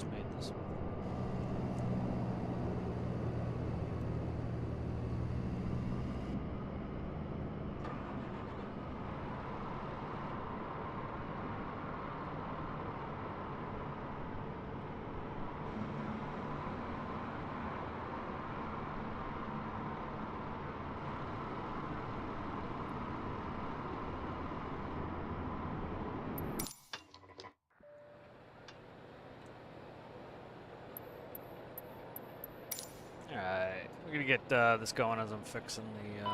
just made this. Alright, we're gonna get this going as I'm fixing the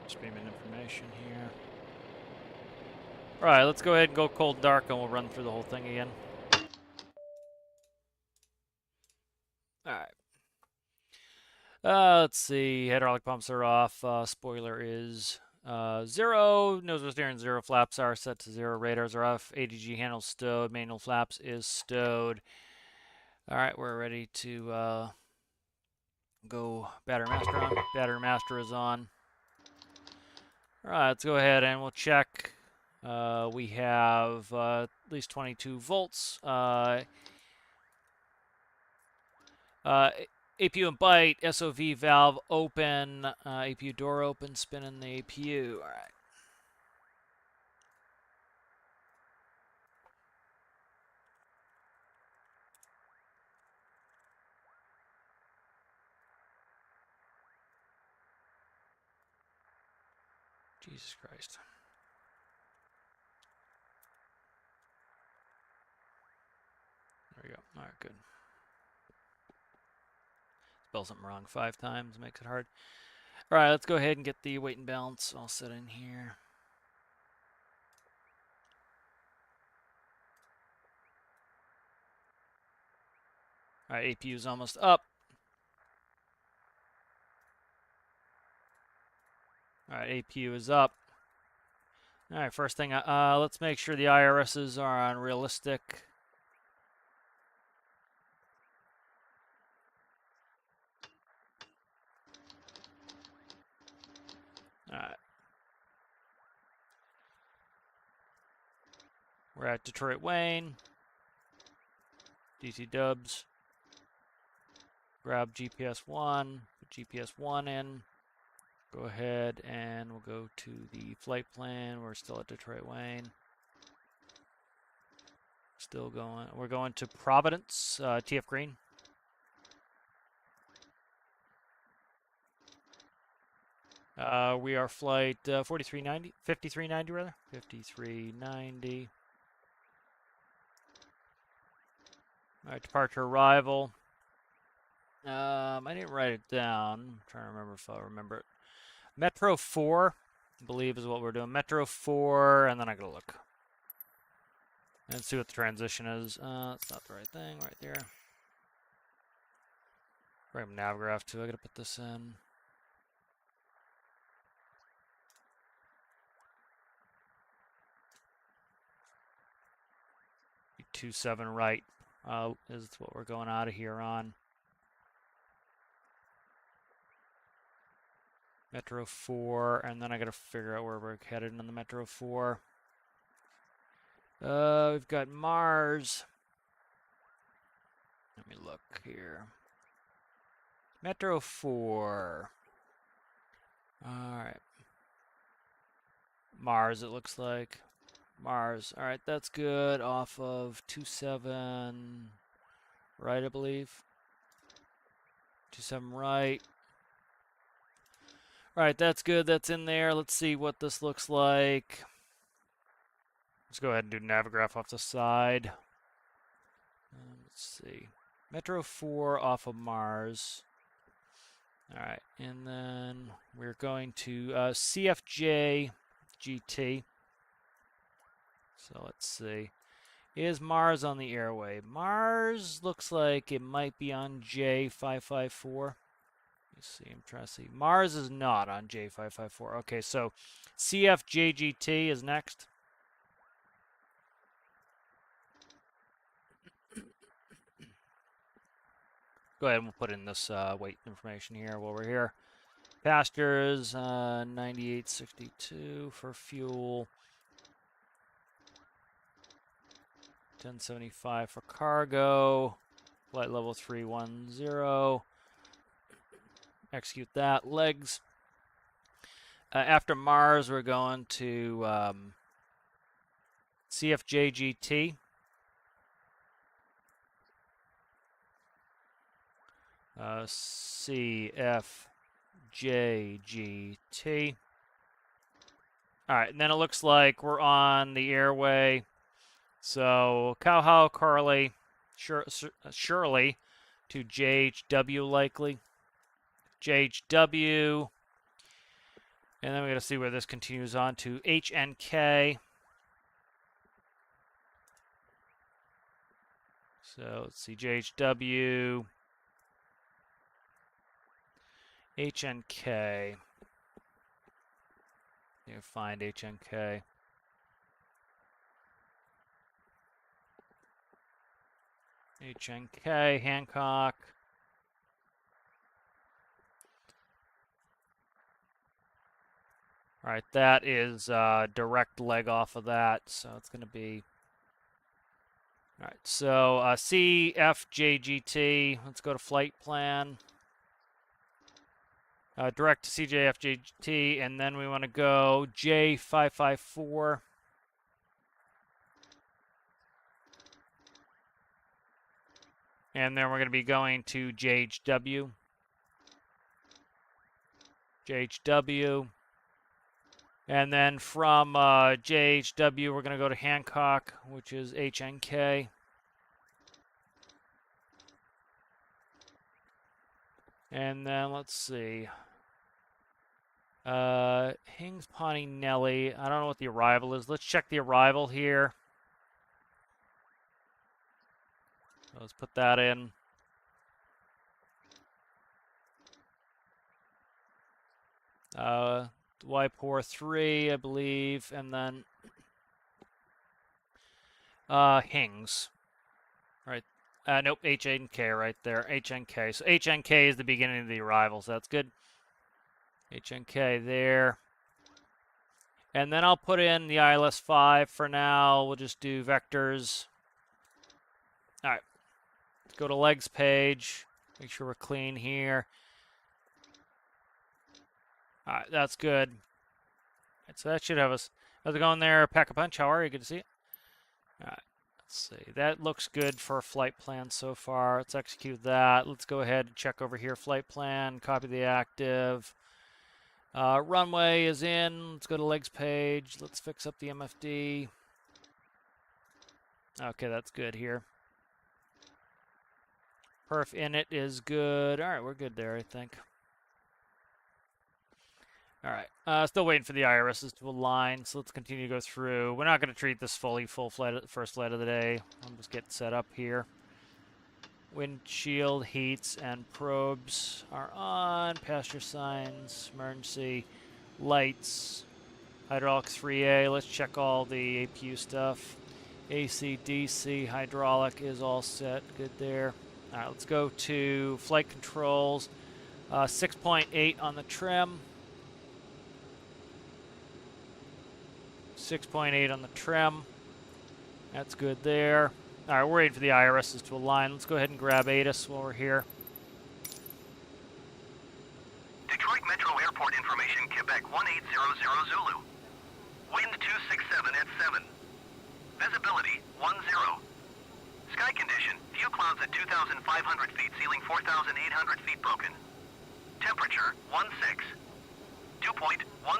streaming information here. Alright, let's go ahead and go cold and dark and we'll run through the whole thing again. Alright. Let's see, hydraulic pumps are off, spoiler is 0, nose was steering 0, flaps are set to 0, radars are off, ADG handle stowed, manual flaps is stowed. Alright, we're ready to go battery master on. Battery master is on. Alright, let's go ahead and we'll check. We have at least 22 volts. APU and byte, SOV valve open, APU door open, spinning the APU. Alright. Jesus Christ. There we go. Alright, good. Spell something wrong 5 times, makes it hard. Alright, let's go ahead and get the weight and balance all set in here. Alright, APU is almost up. Alright, APU is up. Alright, first thing, let's make sure the IRSs are on realistic. Alright. We're at Detroit Wayne. DC Dubs. Grab GPS 1, put GPS 1 in. Go ahead and we'll go to the flight plan. We're still at Detroit Wayne. Still going. We're going to Providence, TF Green. We are flight 5390, 5390 rather, 5390. All right, departure arrival. I didn't write it down. I'm trying to remember if I remember it. Metro 4, I believe, is what we're doing. Metro 4, and then I gotta look and see what the transition is. It's not the right thing right there. Bring Navgraph too. I gotta put this in. 27 right is what we're going out of here on. Metro 4, and then I gotta figure out where we're headed in the Metro 4. We've got Mars. Let me look here. Metro 4. Alright. Mars, it looks like. Mars. Alright, that's good. Off of 27 right, I believe. 27 right. Alright, that's good. That's in there. Let's see what this looks like. Let's go ahead and do Navigraph off the side. Let's see. Metro 4 off of Mars. Alright, and then we're going to CFJ GT. So let's see. Is Mars on the airway? Mars looks like it might be on J554. Let's see, I'm trying to see. Mars is not on J554. Okay, so CFJGT is next. Go ahead and we'll put in this weight information here while we're here. Pastures, 98.62 for fuel. 1075 for cargo. Flight level 310. Execute that. Legs. After Mars, we're going to CFJ-GT. CFJ-GT. All right, and then it looks like we're on the airway. So Cowhow, Carly, Shirley to JHW likely. JHW. And then we got to see where this continues on to HNK. So let's see, JHW, HNK. You find HNK. HNK, Hancock. All right, that is direct leg off of that, so it's going to be... All right, so CFJGT, let's go to flight plan. Direct to CJFJGT, and then we want to go J554. And then we're going to be going to JHW. JHW. And then from JHW, we're going to go to Hancock, which is HNK. And then let's see. Hings, Pawnee, Nelly. I don't know what the arrival is. Let's check the arrival here. So let's put that in. Waipor 3, I believe, and then Hings. Right. Nope, HNK right there. HNK. So HNK is the beginning of the arrival, so that's good. HNK there. And then I'll put in the ILS 5 for now. We'll just do vectors. All right. Let's go to legs page. Make sure we're clean here. All right, that's good. Right, so that should have us. How's it going there, Pack a Punch? How are you? Good to see you. All right, let's see. That looks good for a flight plan so far. Let's execute that. Let's go ahead and check over here. Flight plan, copy the active. Runway is in. Let's go to legs page. Let's fix up the MFD. Okay, that's good here. Perf init is good. All right, we're good there, I think. All right, still waiting for the IRSs to align, so let's continue to go through. We're not going to treat this full flight, first flight of the day. I'm just getting set up here. Windshield, heats, and probes are on. Passenger signs, emergency, lights, hydraulics 3A. Let's check all the APU stuff. AC, DC, hydraulic is all set. Good there. All right, let's go to flight controls. 6.8 on the trim. 6.8 on the trim. That's good there. All right, we're waiting for the IRSs to align. Let's go ahead and grab ATIS while we're here. Detroit Metro Airport information, Quebec 1800 Zulu. Wind 267 at 7. Visibility 10. Sky condition, few clouds at 2,500 feet, ceiling 4,800 feet broken. Temperature 16. Dew point 10.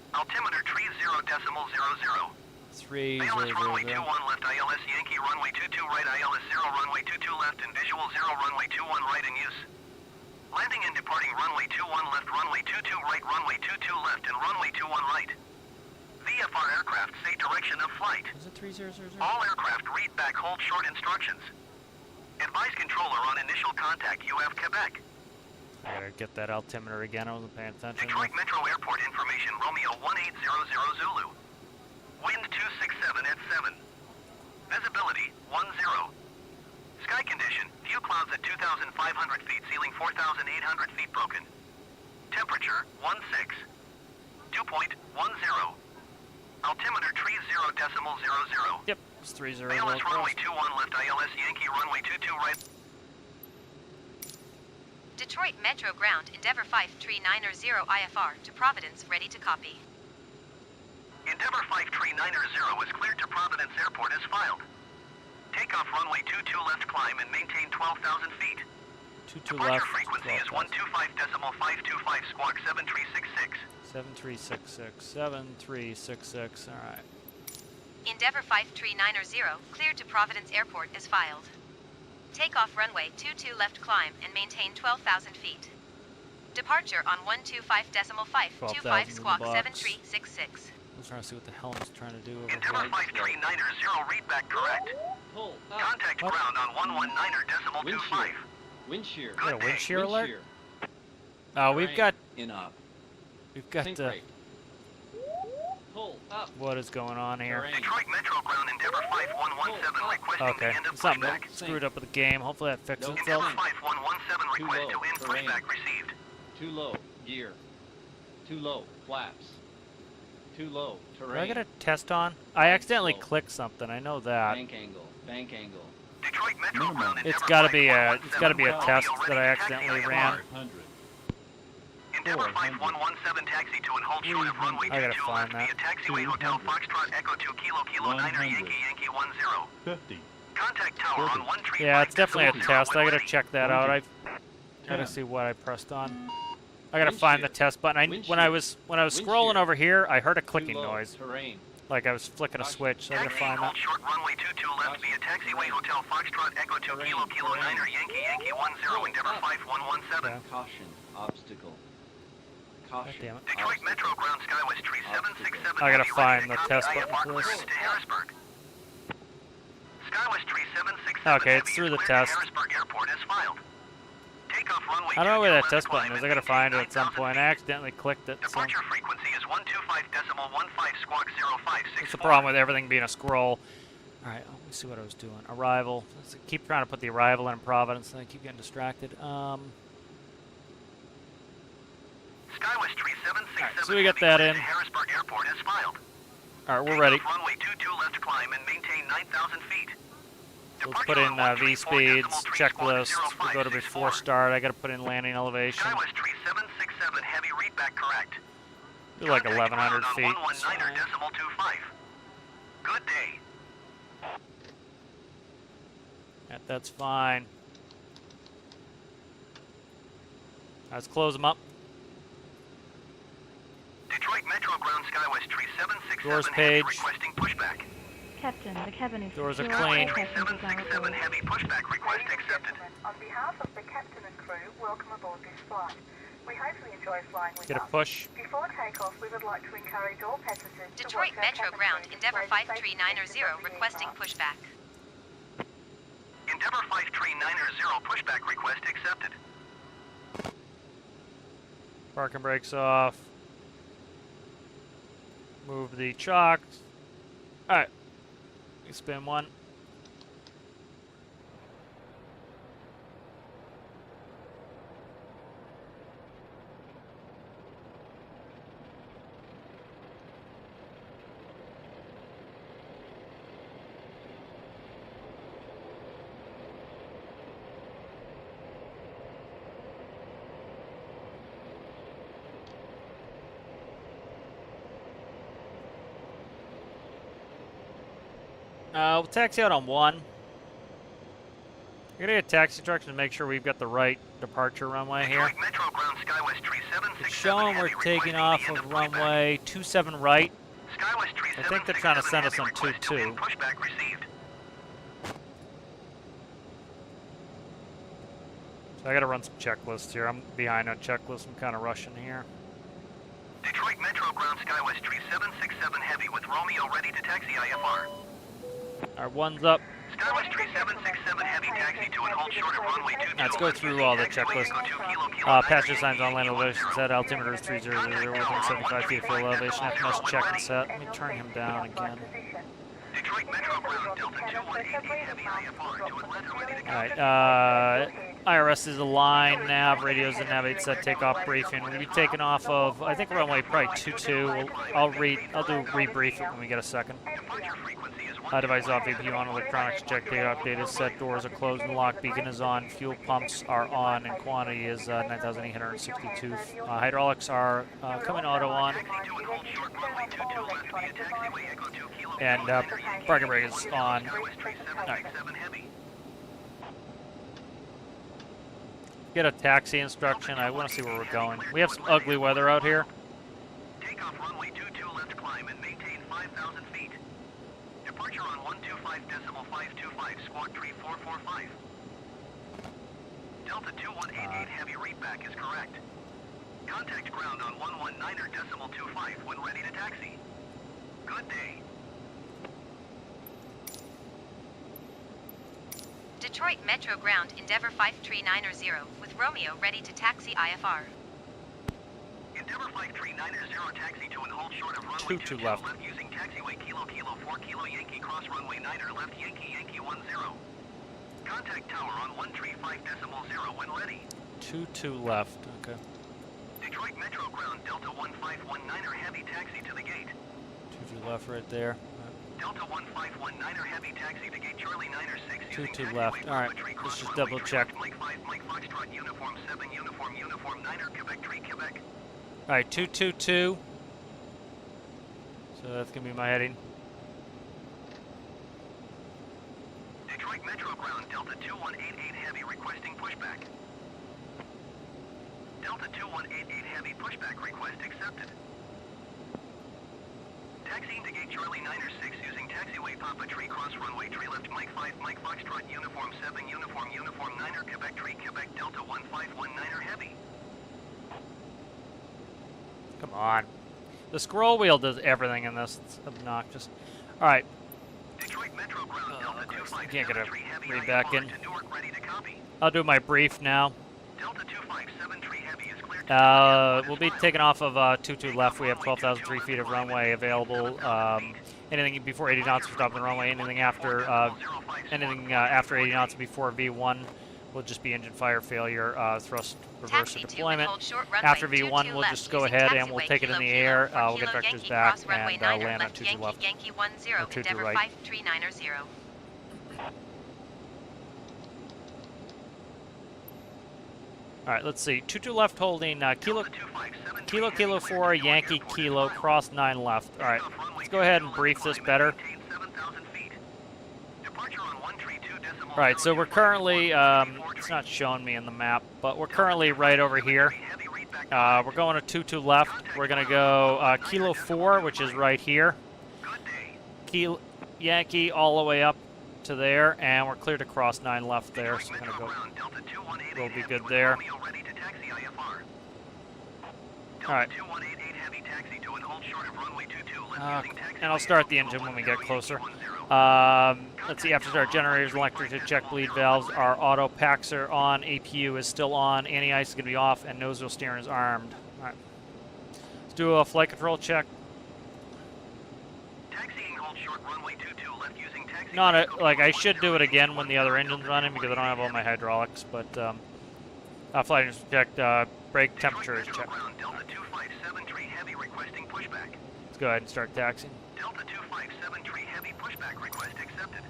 Altimeter 30.00. 3 ILS runway 21 left, ILS Yankee runway 22 right, ILS 0 runway 22 left, and visual 0 runway 21 right in use. Landing and departing runway 21 left, runway 22 right, runway 22 left, and runway 21 right. VFR aircraft say direction of flight. Is it 3000? All aircraft read back hold short instructions. Advise controller on initial contact, UF Quebec. I gotta get that altimeter again. I wasn't paying attention. Detroit Metro Airport information, Romeo 1800 Zulu. Wind 267 at 7. Visibility 10. Sky condition, few clouds at 2,500 feet, ceiling 4,800 feet broken. Temperature 16. Dew point 10. Altimeter 30.00. Yep, it's 30. ILS runway 21 left, ILS Yankee runway 22 right. Detroit Metro Ground, Endeavour 5390 IFR to Providence, ready to copy. Endeavour 5390 is cleared to Providence Airport as filed. Takeoff runway 22 left, climb and maintain 12,000 feet. 22 Departure left. frequency is 125.525 squawk 7366. 7366. 7366. All right. Endeavour 5390 cleared to Providence Airport as filed. Takeoff runway 22 left, climb and maintain 12,000 feet. Departure on 125.525 squawk 7366. I'm trying to see what the hell I'm trying to do over Endeavour here. 5390, read back correct. Pull up. Contact What? ground on 119.25. Wind shear. Got a Good wind day. shear Wind alert? shear. We've got In up. the Rate. Pull up. what is going on here. Terrain. Detroit Metro ground, Endeavour 5117 requesting Okay, the end of something pushback. screwed up with the game. Hopefully that fixes Nope. itself. Endeavour 5117 Too request low. to end Terrain. pushback received. Too low. Gear. Too low. Flaps. Too low. Did I Terrain. get a test on? I accidentally Slow. clicked something. I know that. Bank angle. Bank angle. Detroit Metro ground, It's Endeavour got to be a 5117 test Romeo that I ready to accidentally taxi ran. 100. Endeavour 5117 taxi to and hold short of runway I gotta 22 find left that. via taxiway hotel Foxtrot Echo 2 Kilo Kilo 9er Yankee Yankee 10. 50. Contact tower on 135. Yeah, it's definitely a test. I gotta ready. check that out. I gotta 10. see what I pressed on. I gotta Wind find the shear. test button. Wind When I shear. was Wind scrolling shear. over here, I heard a Too clicking low. noise, Terrain. like I was flicking a Caution. switch. So I gotta Taxi find hold that. short runway 22 left via taxiway hotel Foxtrot Echo 2 Terrain, Kilo Kilo terrain. 9er Yankee Yankee 10 Endeavour 5117. Yeah. Caution. Obstacle. God Caution. damn it. Detroit Metro ground Skywest 3767. I gotta heavy, find ready the to test copy button IFR for this. clearance to Harrisburg. Skywest 3767. Okay, it's heavy through is the cleared test. to Harrisburg Airport as filed. Takeoff runway I don't know where 22 that test left, button climb is. and I gotta find it maintain at some 9,000 point. I feet. accidentally clicked it. So Departure frequency is 125.15 squawk 0564. that's the problem with everything being a scroll. All right, let me see what I was doing. Arrival. Let's keep trying to put the arrival in Providence, and I keep getting distracted. Skywest 3767. Alright, so we got that in. Harrisburg Airport is filed. All right, we're ready. Takeoff runway 22 left, climb and maintain 9,000 feet. Let's Departure put in on V speeds, 134.3 checklist. squawk We'll go to 0564. before start. I got to put in landing elevation. Skywest 3767 heavy, read back correct. Do like Contact 1,100 ground on feet. It's fine. 119.25. Good day. That's fine. Let's close them up. Detroit Metro ground Skywest 3767 Doors heavy, page. requesting pushback. Captain, the cabin is Doors are secure. clean. All passengers are 3767 aboard. heavy, pushback request Ladies and accepted. gentlemen, on behalf of the captain and crew, welcome aboard this flight. We hope you enjoy flying with Get a us. push. Before takeoff, we would like to encourage all passengers to Detroit watch our Metro cabin Ground, crew Endeavour display the safety 5390 features of the requesting aircraft. pushback. Endeavour 5390 pushback request accepted. Parking brakes off. Move the chocks. All right. You spin one. We'll taxi out on 1. We're gonna get taxi trucks and make sure we've got the right departure runway here. Detroit Metro ground Skywest 3767 It's showing we're heavy, taking requesting off the end of pushback. runway 27 right. Skywest I think they're trying to send us 3767 on heavy, request to 22. end pushback received. So I gotta run some checklists here. I'm behind on checklists. I'm kind of rushing here. Detroit Metro ground Skywest 3767 heavy with Romeo ready to taxi IFR. Our 1's up. Skywest 3767 heavy taxi to and hold short of runway 22. Let's go through all the checklists. Passenger signs on land elevation set. Altimeter is 3000 within 75 feet of field elevation. FMS check and set. Let me turn him down again. Detroit Metro ground Delta 2188 heavy IFR to Atlanta ready to All go. right. IRS is a line, nav, radios, and navigate set takeoff briefing. We'll be taking off of, I think, runway probably 22. I'll do rebrief it when we get a second. Device off, APU on, electronics check, data updated, set, doors are closed and locked, beacon is on, fuel pumps are on, and quantity is 9,862. Hydraulics are coming auto on. And parking brake is on. Alright. Get a taxi instruction. I want to see where we're going. We have some ugly weather out here. Take off runway 22 left, climb and maintain 5,000 feet. Departure on 125.525, squawk 3445. Delta 2188 heavy readback is correct. Contact ground on 119.25 when ready to taxi. Good day. Detroit Metro Ground, Endeavour 5390 with Romeo ready to taxi IFR. Endeavour 5390 taxi to and hold short of runway 22 left using taxiway Kilo Kilo 4 Kilo Yankee cross runway 9er left Yankee Yankee 10. Contact tower on 135.0 when ready. 22 left, okay. Detroit Metro Ground, Delta 1519er heavy taxi to the gate. 22 left right there. Delta 1519er heavy taxi to gate Charlie 96 using 22 left. Alright, let's just double check. Mike 5 Mike Foxtrot uniform 7 uniform 9er Quebec 3 Quebec. Alright, 222. So that's gonna be my heading. Detroit Metro Ground, Delta 2188 heavy requesting pushback. Delta 2188 heavy pushback request accepted. Taxiing to gate Charlie 96 using taxiway Papa Tree cross runway tree left Mike 5 Mike Foxtrot uniform 7 uniform 9er Quebec 3 Quebec Delta 1519er heavy. Come on. The scroll wheel does everything in this. It's obnoxious. Alright. Detroit Metro Ground, Delta 257 heavy read back in. to Newark ready to copy. I'll do my brief now. Delta 257 heavy is cleared to We'll be taking off of 22 left. We have 12,003 feet of runway available. Anything before 80 knots, we're stopping the runway. Anything after 80 knots before V1 will just be engine fire failure, thrust reverser deployment. After V1, we'll just go ahead and we'll take it in the air. We'll get vectors back and land on 22 left. Or 22 right. Alright, let's see. 22 left holding Kilo Kilo 4, Yankee Kilo, cross 9 left. Alright, let's go ahead and brief this better. Alright, so we're currently, it's not showing me in the map, but we're currently right over here. We're going to 22 left. We're going to go Kilo 4, which is right here. Kilo, Yankee all the way up to there, and we're clear to cross 9 left there, so we're going to go. We'll be good there. Alright. And I'll start the engine when we get closer. Let's see, after start generators, electric to check bleed valves. Our auto packs are on, APU is still on, anti-ice is going to be off, and nose wheel steering is armed. Alright. Let's do a flight control check. Not like I should do it again when the other engine's running because I don't have all my hydraulics, but flight engine checked, brake temperature is checked. Let's go ahead and start taxiing. Delta 2573 heavy pushback request accepted.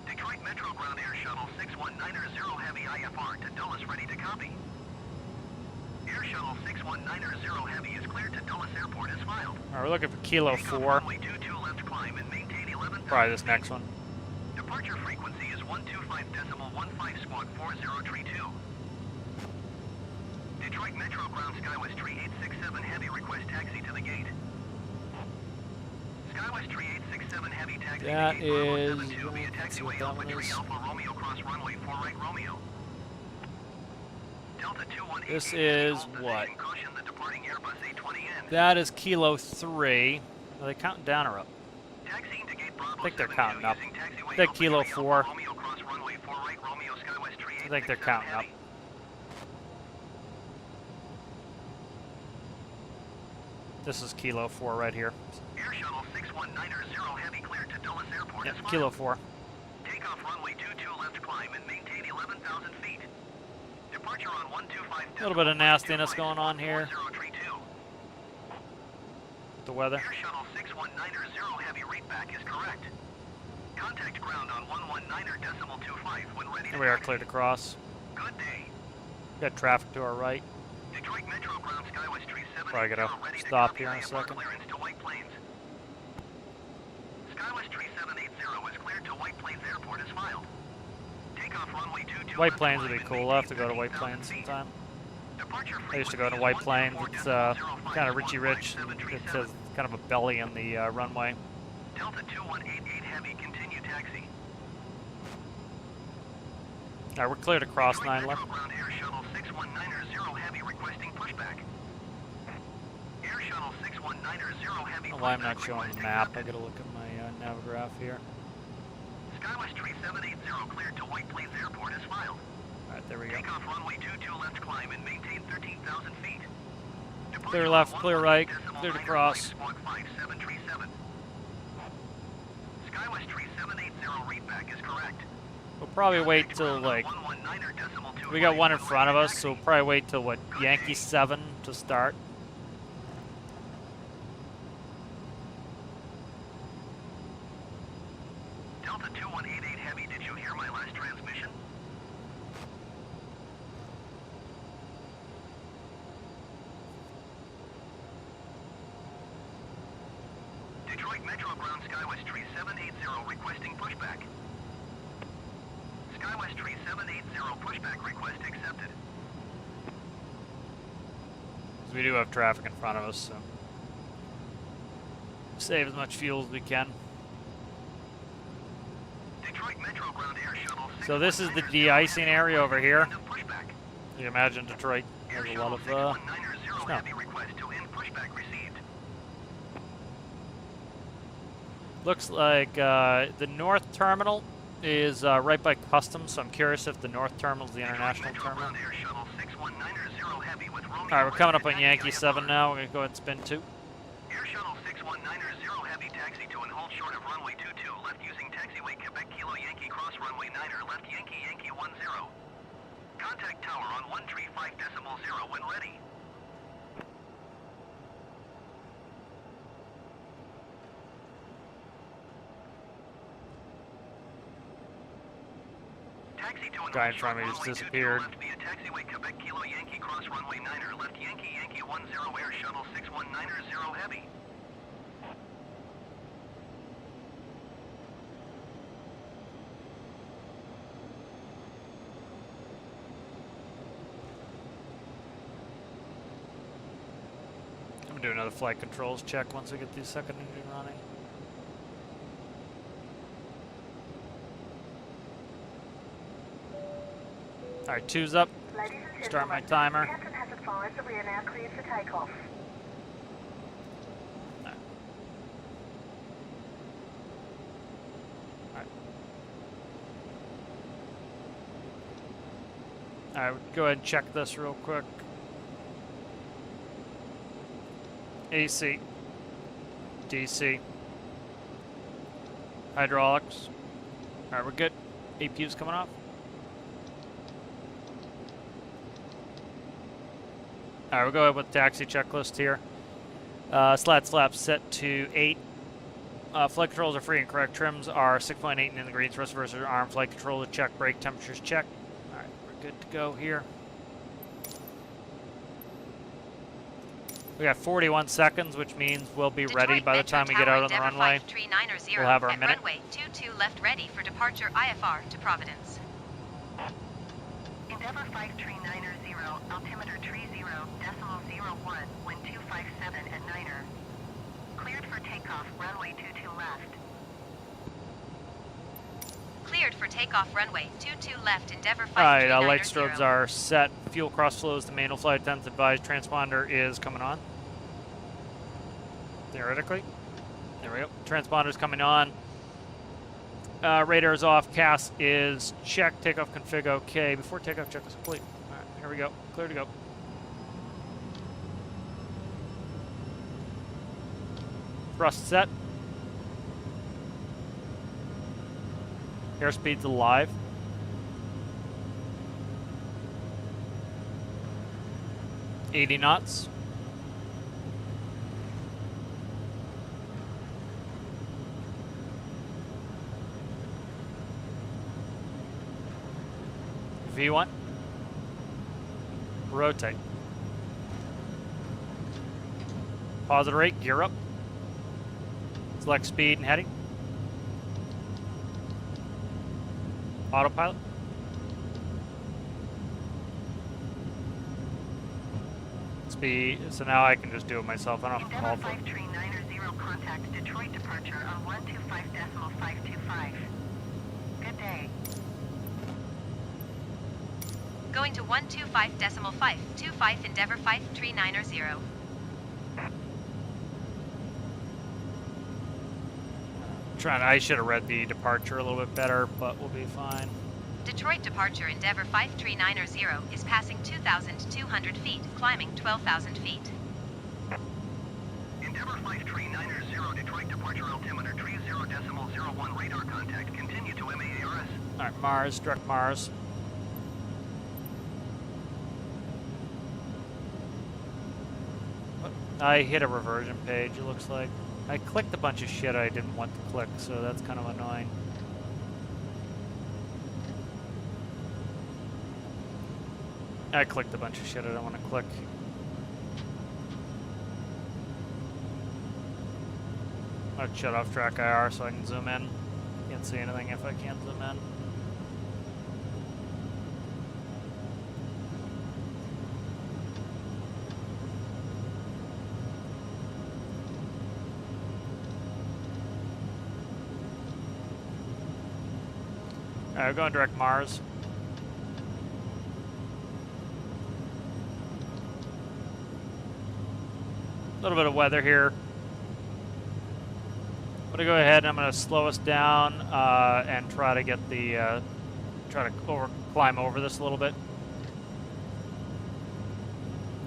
Detroit Metro Ground Air Shuttle 6190 heavy IFR to Dulles ready to copy. Air Shuttle 6190 heavy is cleared to Dulles Airport as filed. Alright, we're looking for Kilo 4. Probably this next one. Departure frequency is 125.15 squawk 4032. Detroit Metro Ground Skywest Tree 867 heavy request taxi to the gate. Skywest Tree 867 heavy taxi that to gate is, Bravo 72 via taxiway Alpha Tree Alpha Romeo cross runway 4 right Romeo. Delta 2188 this is what? Caution the departing Airbus A20N. That is Kilo 3. Are they counting down or up? Taxiing to gate Bravo I think they're 72 counting up. using taxiway I think Alpha Kilo Tree 4. Alpha Romeo cross runway 4 right Romeo Skywest Tree I think they're 867 counting up. heavy. This is Kilo 4 right here. Air Shuttle 6190 heavy cleared to Dulles Airport Yep, is filed. Kilo 4. Takeoff runway 22 left climb and maintain 11,000 feet. Departure on 125. A little bit of nastiness going on here. 032. The weather. Air Shuttle 6190 heavy readback is correct. Contact ground on 119.25 when ready. Here we are, cleared to cross. Good day. Got traffic to our right. Detroit Metro ground Skywest Tree 780 Probably gotta ready to stop copy here in a IFR second. clearance to White Plains. Skywest Tree 780 is cleared to White Plains Airport as filed. Takeoff runway 22 White left Plains would climb be and cool. I'll have to maintain go to White 13,000 Plains feet. sometime. Departure I used to frequency go to is White Plains. 124.05 It's kind of Richie Rich. It 15737. says kind of a belly in the runway. Delta 2188 heavy, continue taxi. All right, we're clear to cross Detroit 9 Metro left. ground Air Shuttle 6190 heavy requesting pushback. Air Shuttle 6190 heavy. Oh, well, I'm not pushback showing the request map. I accepted. gotta look at my navgraph here. Skywest Tree 780 cleared to White Plains Airport as filed. All right, there we go. Takeoff runway 22 left climb and maintain 13,000 feet. Departure Clear on left, clear right, 11.9 clear to cross. Squawk 5737. Skywest Tree 780 readback is correct. We'll probably wait till like we got one in front of us, so we'll probably wait till what Yankee 7 to start. Delta 2188 heavy, did you hear my last transmission? Detroit Metro ground Skywest Tree 780 requesting pushback. Skywest Tree 780 pushback request accepted. 'Cause we do have traffic in front of us, so save as much fuel as we can. Detroit Metro ground air shuttle. So this is the de-icing area over here. Pushback. You imagine Detroit Air has a lot shuttle of 6190 snow. heavy request to end pushback received. Looks like the north terminal is right by customs, so I'm curious if the north terminal is the international Metro terminal. ground air shuttle 6190 heavy with Romeo. All right, we're coming up on taxi Yankee IFR. 7 now. We're gonna go ahead and spin 2. Air shuttle 6190 heavy taxi to and hold short of runway 22 left using taxiway Quebec Kilo Yankee cross runway 9er left Yankee Yankee 10. Contact tower on 135.0 when ready. Taxi to and Guy in hold front of me short just runway 22 disappeared. left via taxiway Quebec Kilo Yankee cross runway 9er left Yankee Yankee 10 air shuttle 6190 heavy. I'm gonna do another flight controls check once we get the second engine running. All right, 2's up. Ladies and Start my gentlemen, timer. the captain has advised that we are now cleared for takeoff. All right, go ahead and check this real quick. AC, DC, hydraulics. All right, we're good. APU's coming off. All right, we'll go ahead with the taxi checklist here. Slat flaps set to 8. Flight controls are free and correct. Trims are 6.8 and in the greens. Thrusters are arm. Flight controls are check. Brake temperatures check. All right, we're good to go here. We got 41 seconds, which means we'll be ready Detroit by the Metro time we get Tower, out on the Endeavour runway. 5390 We'll have our at minute. runway 22 left ready for departure IFR to Providence. Endeavour 5390, altimeter 30.01, wind 257 at 9er. Cleared for takeoff, runway 22 left. Cleared for takeoff runway 22 left Endeavour All right, 5390. light strobes are set. Fuel cross flows. The manual flight attendants advised transponder is coming on. Theoretically. There we go. Transponder's coming on. Radar is off. CAS is checked. Takeoff config okay. Before takeoff, check is complete. All right, here we go. Clear to go. Thrust set. Airspeed's alive. $80 knots. V1. Rotate. Pause at rate, gear up. Select speed and heading. Autopilot. Speed, so now I can just do it myself. I don't have to call for it. Endeavour 5390 contact Detroit departure on 125.525. Good day. Going to 125.525 Endeavour 5390. I should have read the departure a little bit better, but we'll be fine. Detroit departure Endeavour 5390 is passing 2,200 feet, climbing 12,000 feet. Endeavour 5390 Detroit departure altimeter 30.01 radar contact. Continue to MAARS. Alright, Mars, direct Mars. I hit a reversion page, it looks like. I clicked a bunch of shit I didn't want to click, so that's kind of annoying. I clicked a bunch of shit I don't want to click. I'll shut off track IR so I can zoom in. Can't see anything if I can't zoom in. Alright, we're going direct Mars. A little bit of weather here. I'm gonna go ahead and I'm gonna slow us down and try to get the climb over this a little bit.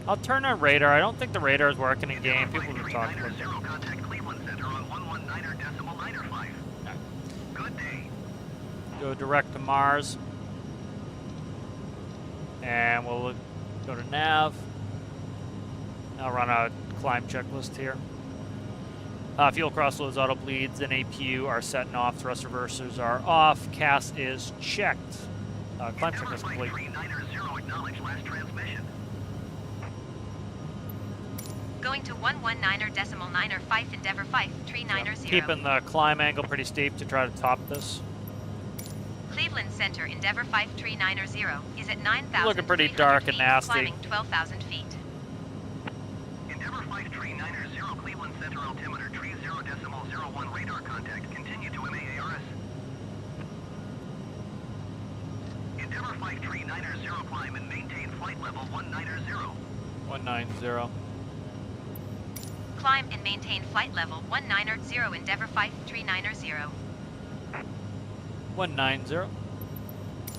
I'll turn on radar. I don't think the radar is working in game. People have been talking about it. Contact Cleveland Center on 119.95. Good day. Go direct to Mars. And we'll go to nav. I'll run a climb checklist here. Fuel crossloads, auto bleeds, and APU are set and off. Thrust reversers are off. CAS is checked. Climb checklist complete. 5390 acknowledge last transmission. Going to 119.95 Endeavour 5390. Keeping the climb angle pretty steep to try to top this. Cleveland Center Endeavour 5390 is at 9,000. Looking pretty dark and nasty. Climbing 12,000 feet. Endeavour 5390 Cleveland Center altimeter 30.01 radar contact. Continue to MAARS. Endeavour 5390 climb and maintain flight level 190. 190. Climb and maintain flight level 190 Endeavour 5390. 190.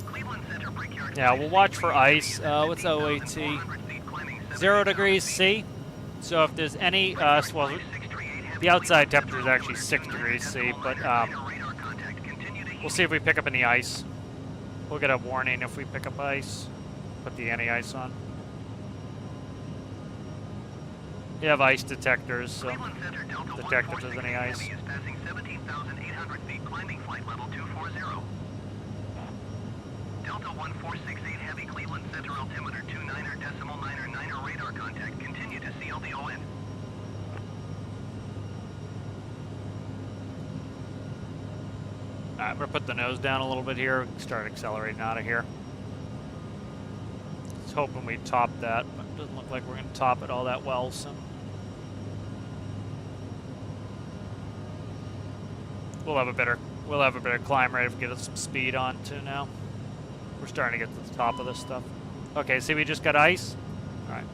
Cleveland Center Brickyard. Yeah, we'll watch for ice. What's OAT? 0 degrees C. So if there's any, well, the outside temperature is actually 6 degrees C, but we'll see if we pick up any ice. We'll get a warning if we pick up ice. Put the anti-ice on. You have ice detectors, so detect if there's any ice. Passing 17,800 feet, climbing flight level 240. Delta 1468 heavy Cleveland Center altimeter 29.999 radar contact. Continue to CLDON. Alright, I'm going to put the nose down a little bit here. Start accelerating out of here. Just hoping we top that, but it doesn't look like we're going to top it all that well, so. We'll have a better climb rate if we get some speed on too now. We're starting to get to the top of this stuff. Okay, see we just got ice? Alright.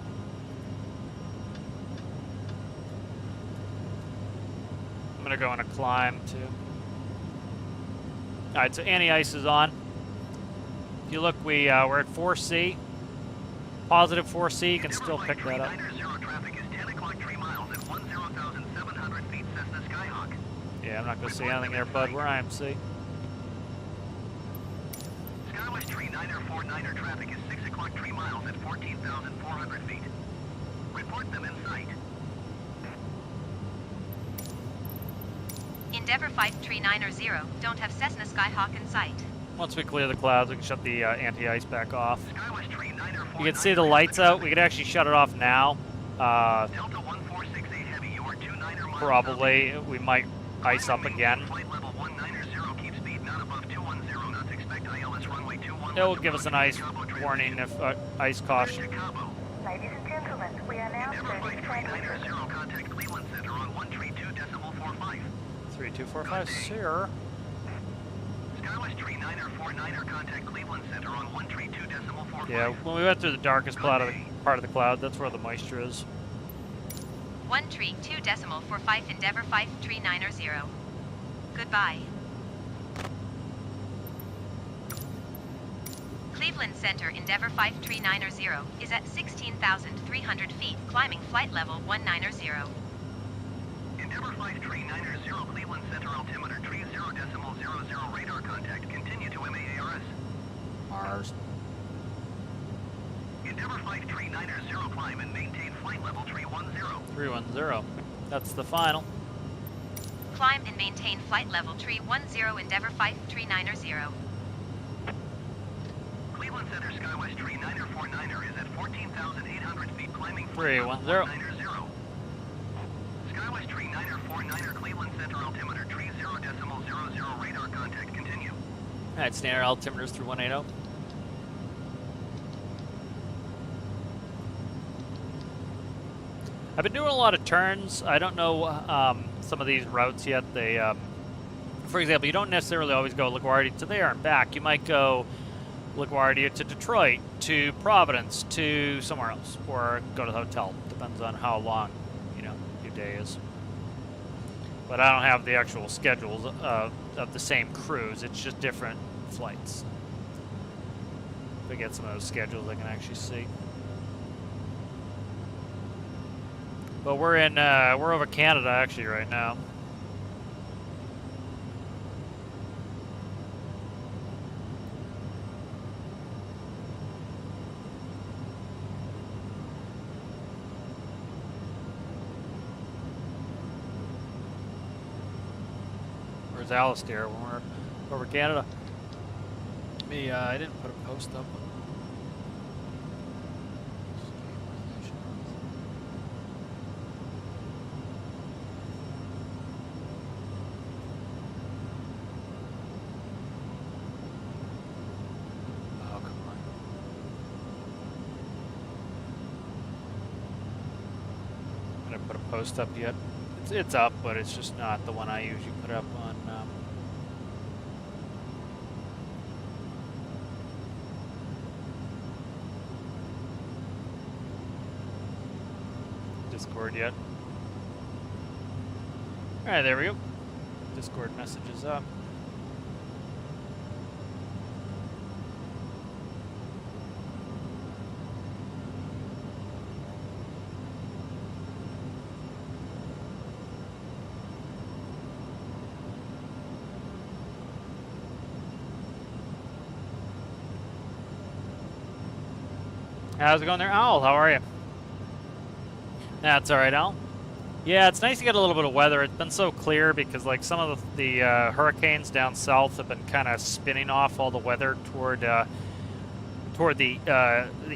I'm gonna go on a climb too. Alright, so anti-ice is on. If you look, we're at 4C. Positive 4C, you can still pick that up. Traffic is 10 o'clock 3 miles at 10,700 feet, Cessna Skyhawk. Yeah, I'm not gonna see anything there, bud. We're IMC. SkyWest Tree 949er traffic is 6 o'clock 3 miles at 14,400 feet. Report them in sight. Endeavour 539er don't have Cessna Skyhawk in sight. Once we clear the clouds, we can shut the anti-ice back off. SkyWest Tree 949er. You can see the lights out. We could actually shut it off now. Delta 1468 Heavy, you are 29er miles. Probably. We might ice up again. Flight level 190, keep speed not above 210 knots. Expect ILS runway 21. It will give us an ice warning if ice caution. Ladies and gentlemen, we are now Endeavour 539er, contact Cleveland Center on 132.45. 3245, sir. SkyWest Tree 949er, contact Cleveland Center on 132.45. Yeah, when we went through the darkest part of the cloud, that's where the moisture is. 132.45 Endeavour 539er. Goodbye. Cleveland Center Endeavour 539er is at 16,300 feet, climbing flight level 190. Endeavour 539er, Cleveland Center altimeter 30.00 radar contact. Continue to MAARS. Mars. Endeavour 539er, climb and maintain flight level 310. 310. That's the final. Climb and maintain flight level 310 Endeavour 539er. Cleveland Center SkyWest Tree 949er is at 14,800 feet, climbing 310. SkyWest Tree 949er, Cleveland Center altimeter 30.00 radar contact. Continue. Alright, standard altimeters through 180. I've been doing a lot of turns. I don't know some of these routes yet. They, for example, you don't necessarily always go LaGuardia to there and back. You might go LaGuardia to Detroit, to Providence, to somewhere else, or go to the hotel. Depends on how long, your day is. But I don't have the actual schedules of the same cruise. It's just different flights. If I get some of those schedules, I can actually see. But we're over Canada actually right now. Where's Alistair when we're over Canada? Me, I didn't put a post up. Oh, come on. I didn't put a post up yet. It's up, but it's just not the one I usually put up on. Discord yet. Alright, there we go. Discord message is up. How's it going there, Owl? How are you? That's all right, Al. Yeah, it's nice to get a little bit of weather. It's been so clear because, like, some of the hurricanes down south have been kind of spinning off all the weather toward the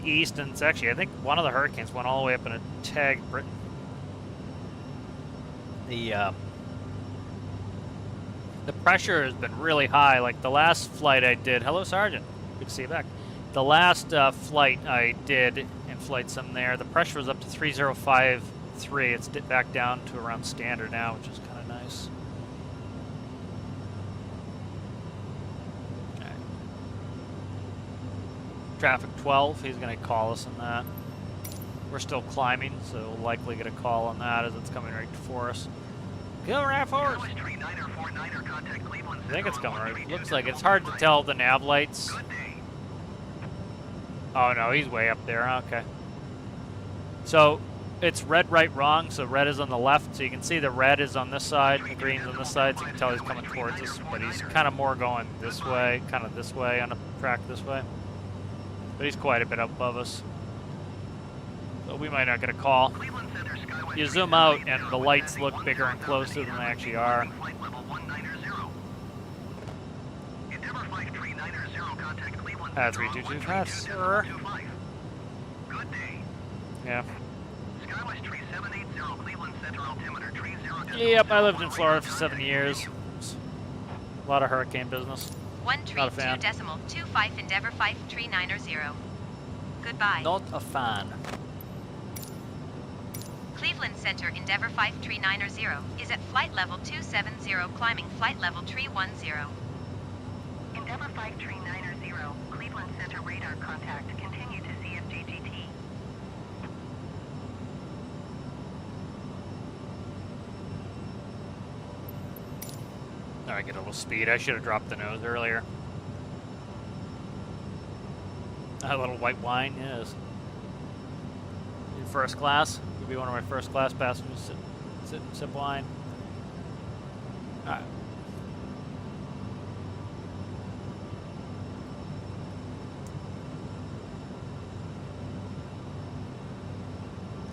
east, and it's actually, I think one of the hurricanes went all the way up and it tagged Britain. The pressure has been really high. Like the last flight I did. Hello, Sergeant. Good to see you back. The last flight I did in Flightsim there, the pressure was up to 3053. It's back down to around standard now, which is kind of nice. Okay. Traffic 12, he's going to call us on that. We're still climbing, so we'll likely get a call on that as it's coming right for us. Go right forward. I think it's coming right. Looks like it's hard to tell the nav lights. Oh no, he's way up there. Okay. So it's red, right, wrong. So red is on the left, so you can see the red is on this side, the green's on this side. So you can tell he's coming towards us, but he's kind of more going this way, kind of this way on the track this way. But he's quite a bit up above us, so we might not get a call. You zoom out, and the lights look bigger and closer than they actually are. At 3225, sir. Good day. Yeah. SkyWest tree 780, Cleveland Center altimeter tree 0. Yep, I lived in Florida for 7 years. A lot of hurricane business. 1 tree Not a fan. 2.25 Endeavor 5 tree 90. Goodbye. Not a fan. Cleveland Center Endeavor 5 tree 90 is at flight level 270, climbing flight level tree 10. Endeavor 5 tree 90, Cleveland Center radar contact. Continue to CFJGT. Alright, get a little speed. I should have dropped the nose earlier. A little white wine, yes. In first class. You'll be one of my first class passengers. Sit and sip wine. Alright.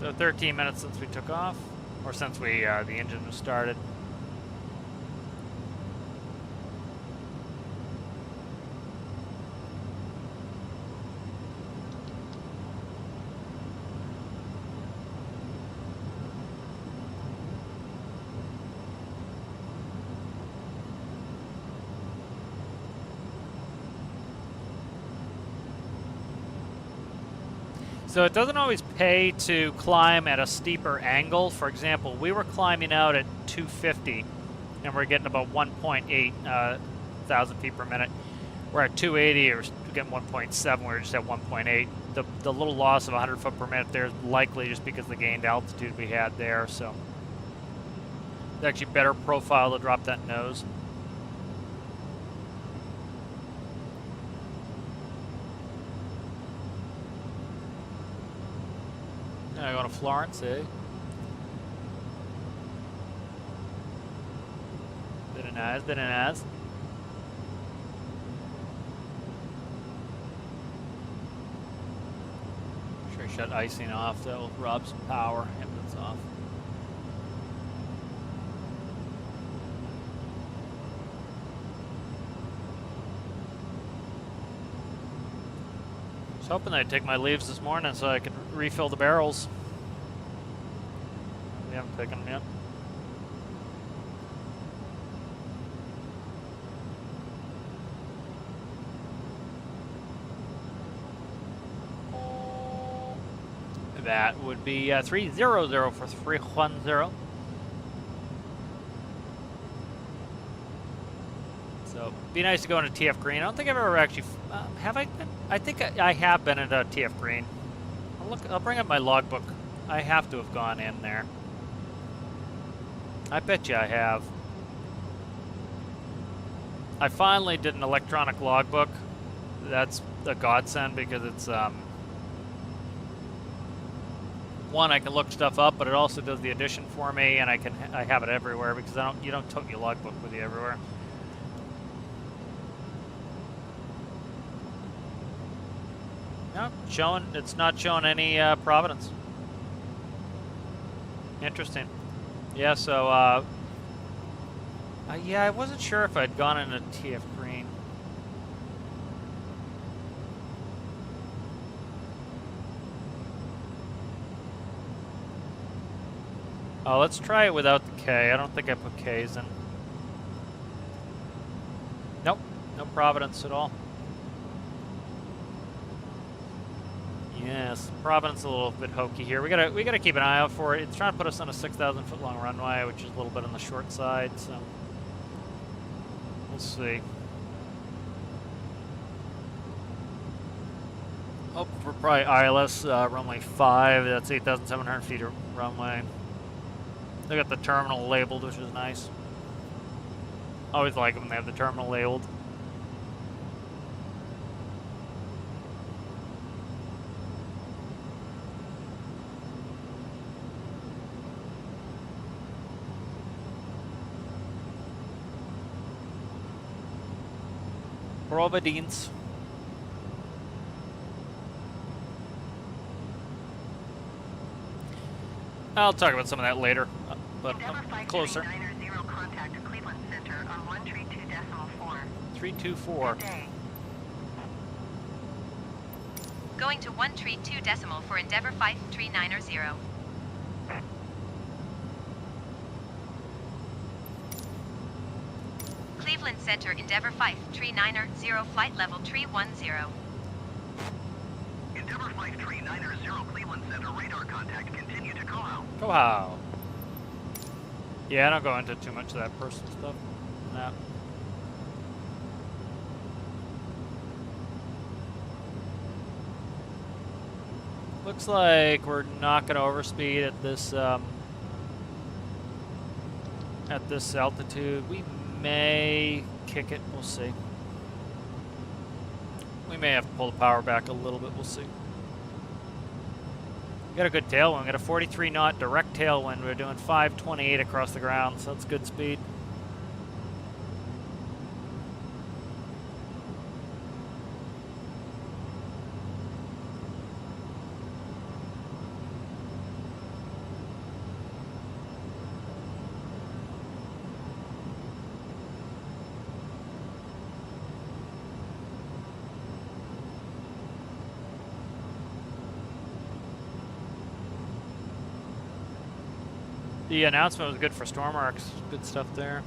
So 13 minutes since we took off, or since we the engine was started. So it doesn't always pay to climb at a steeper angle. For example, we were climbing out at 250 and we're getting about 1.8 thousand feet per minute. We're at 280, we're getting 1.7, we're just at 1.8. The little loss of 100 foot per minute there is likely just because of the gained altitude we had there. So it's actually better profile to drop that nose. Now going to Florence, eh? Very nice, very nice. Sure, shut icing off. That will rob some power if it's off. I was hoping I'd take my leaves this morning so I could refill the barrels. We haven't taken them yet. That would be 300 for 310. So, be nice to go into TF Green. I don't think I've ever actually, have I been? I think I have been into TF Green. I'll bring up my logbook. I have to have gone in there. I bet you I have. I finally did an electronic logbook. That's a godsend because it's, one, I can look stuff up, but it also does the addition for me, and I have it everywhere because you don't tote your logbook with you everywhere. No, it's not showing any Providence. Interesting. Yeah, so yeah, I wasn't sure if I'd gone into TF Green. Oh, let's try it without the K. I don't think I put K's in. Nope, no Providence at all. Yes, Providence a little bit hokey here. We gotta keep an eye out for it. It's trying to put us on a 6,000 foot long runway, which is a little bit on the short side. So we'll see. Oh, we're probably ILS runway 5. That's 8,700 feet of runway. They got the terminal labeled, which is nice. Always like them when they have the terminal labeled. Providence. I'll talk about some of that later, but Endeavour I'm closer. 5390 contact Cleveland Center on 132.4. 324. Good day. Going to 132 decimal for Endeavour 5390. Cleveland Center Endeavour 5390 flight level 310. Endeavour 5390 Cleveland Center radar contact. Continue to call out. Go how? Yeah, I don't go into too much of that personal stuff. No. Looks like we're not going to overspeed at this altitude. We may kick it. We'll see. We may have to pull the power back a little bit. We'll see. We got a good tailwind. We got a 43 knot direct tailwind. We're doing 528 across the ground, so that's good speed. The announcement was good for storm arcs. Good stuff there.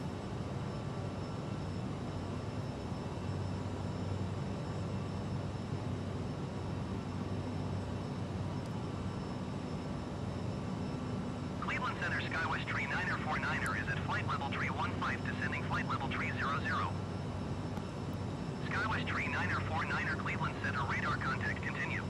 Cleveland Center Skywest Tree 949er is at flight level 315, descending flight level 300. Skywest Tree 949er Cleveland Center radar contact. Continue.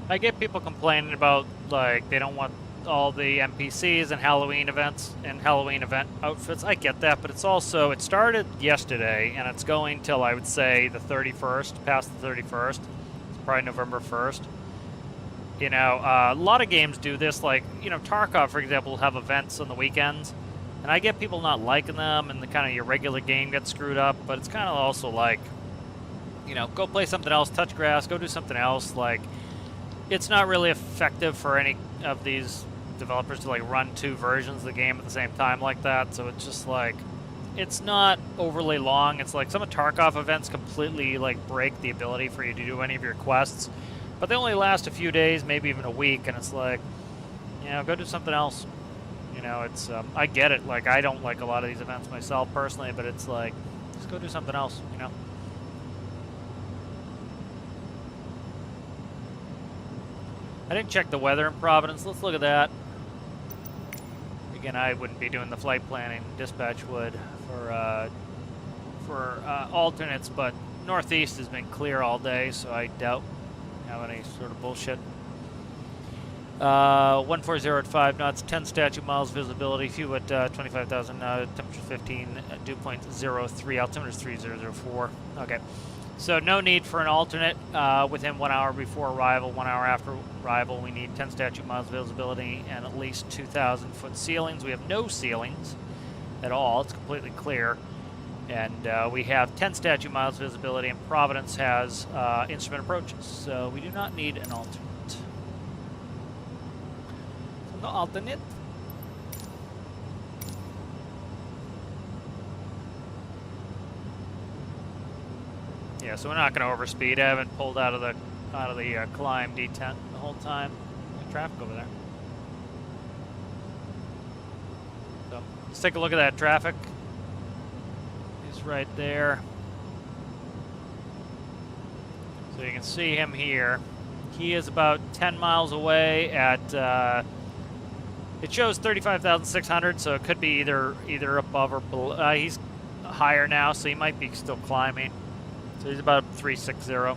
I get people complaining about, like, they don't want all the NPCs and Halloween events and Halloween event outfits. I get that, but it's also, it started yesterday and it's going till, I would say, the 31st, past the 31st. It's probably November 1st. You know, a lot of games do this, like, you know, Tarkov, for example, will have events on the weekends. And I get people not liking them and the kind of your regular game gets screwed up, but it's kind of also like, you know, go play something else, touch grass, go do something else. Like, it's not really effective for any of these developers to like run two versions of the game at the same time like that. So it's just like, it's not overly long. It's like some of Tarkov events completely like break the ability for you to do any of your quests, but they only last a few days, maybe even a week. And it's like, you know, go do something else. You know, it's, I get it. Like, I don't like a lot of these events myself personally, but it's like, just go do something else, you know? I didn't check the weather in Providence. Let's look at that. Again, I wouldn't be doing the flight planning. Dispatch would for alternates, but northeast has been clear all day, so I doubt we have any sort of bullshit. 140 at 5 knots, 10 statute miles visibility, fuel at 25,000, temperature 15, dew point 03, altimeter is 3004. Okay, so no need for an alternate within 1 hour before arrival. 1 hour after arrival, we need 10 statute miles visibility and at least 2,000 foot ceilings. We have no ceilings at all. It's completely clear. And we have 10 statute miles visibility, and Providence has instrument approaches, so we do not need an alternate. No alternate. Yeah, so we're not going to overspeed. I haven't pulled out of the climb detent the whole time. There's traffic over there. So let's take a look at that traffic. He's right there. So you can see him here. He is about 10 miles away at. It shows 35,600, so it could be either above or below. He's higher now, so he might be still climbing. So he's about 360. So.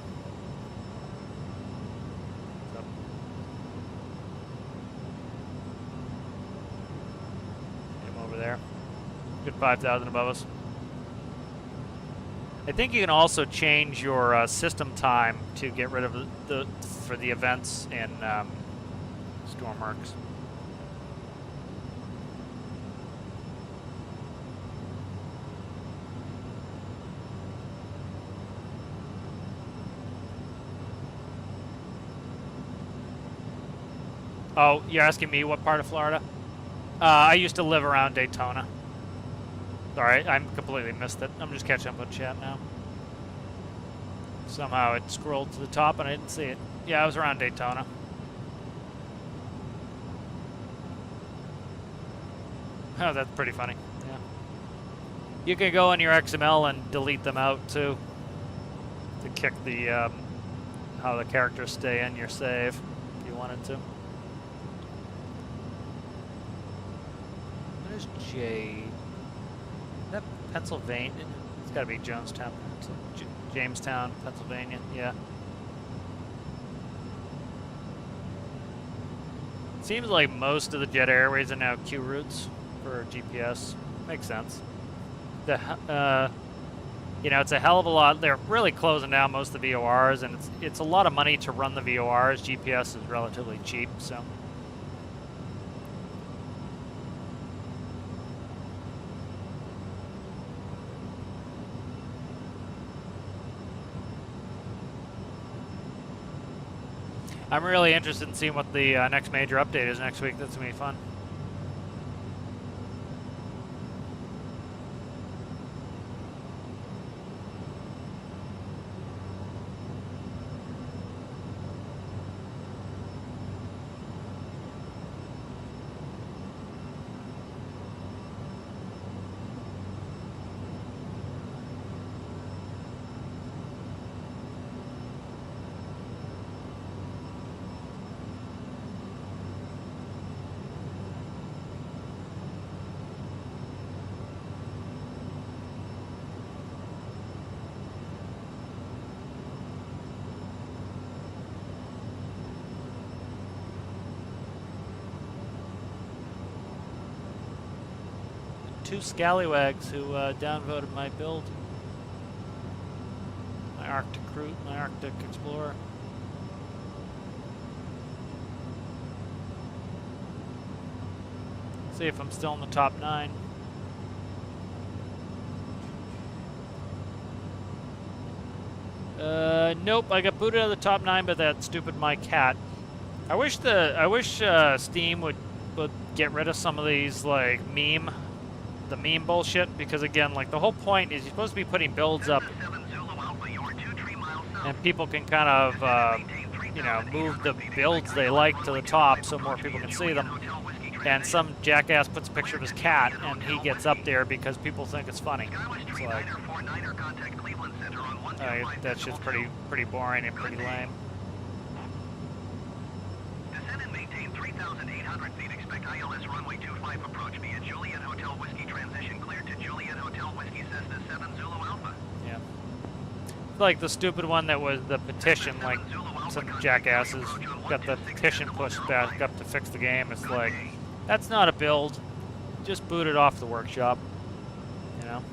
Him over there. Good 5,000 above us. I think you can also change your system time to get rid of for the events in Stormworks. Oh, you're asking me what part of Florida? I used to live around Daytona. Sorry, I completely missed it. I'm just catching up with chat now. Somehow it scrolled to the top and I didn't see it. Yeah, I was around Daytona. Oh, that's pretty funny. Yeah. You can go in your XML and delete them out too, to kick the how the characters stay in your save if you wanted to. What is Jade? Is that Pennsylvania? It's got to be Jonestown, Jamestown, Pennsylvania. Yeah. Seems like most of the jet airways are now Q routes for GPS. Makes sense. You know, it's a hell of a lot. They're really closing down most of the VORs, and it's a lot of money to run the VORs. GPS is relatively cheap, so. I'm really interested in seeing what the next major update is next week. That's going to be fun. Two scallywags who downvoted my build. My Arctic Route, my Arctic Explorer. See if I'm still in the top 9. Nope, I got booted out of the top 9 by that stupid my cat. I wish Steam would get rid of some of these like the meme bullshit, because again, like the whole point is you're supposed to be putting builds up and people can kind of you know, move the builds they like to the top so more people can see them, and some jackass puts a picture of his cat and he gets up there because people think it's funny. It's like, that shit's pretty boring and pretty lame. Descend and maintain 3,800 feet. Expect ILS runway 25 approach via Juliet Hotel Whiskey transition cleared to Juliet Hotel Whiskey Cessna 7 Zulu Alpha. Yeah. Like the stupid one that was the petition, like some jackasses got the petition pushed back up to fix the game. It's like, that's not a build. Just boot it off the workshop, you know?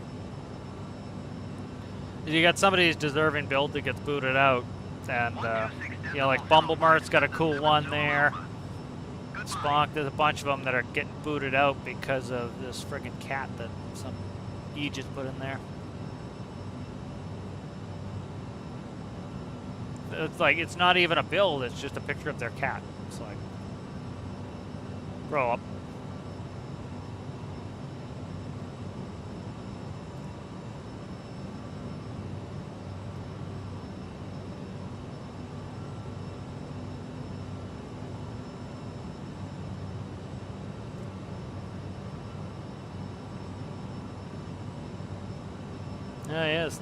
You got somebody who's deserving build that gets booted out, and, you know, like Bumblemart's got a cool one there. Sponk, there's a bunch of them that are getting booted out because of this friggin' cat that some Aegis put in there. It's like, it's not even a build, it's just a picture of their cat. It's like, grow up. Yeah, yes.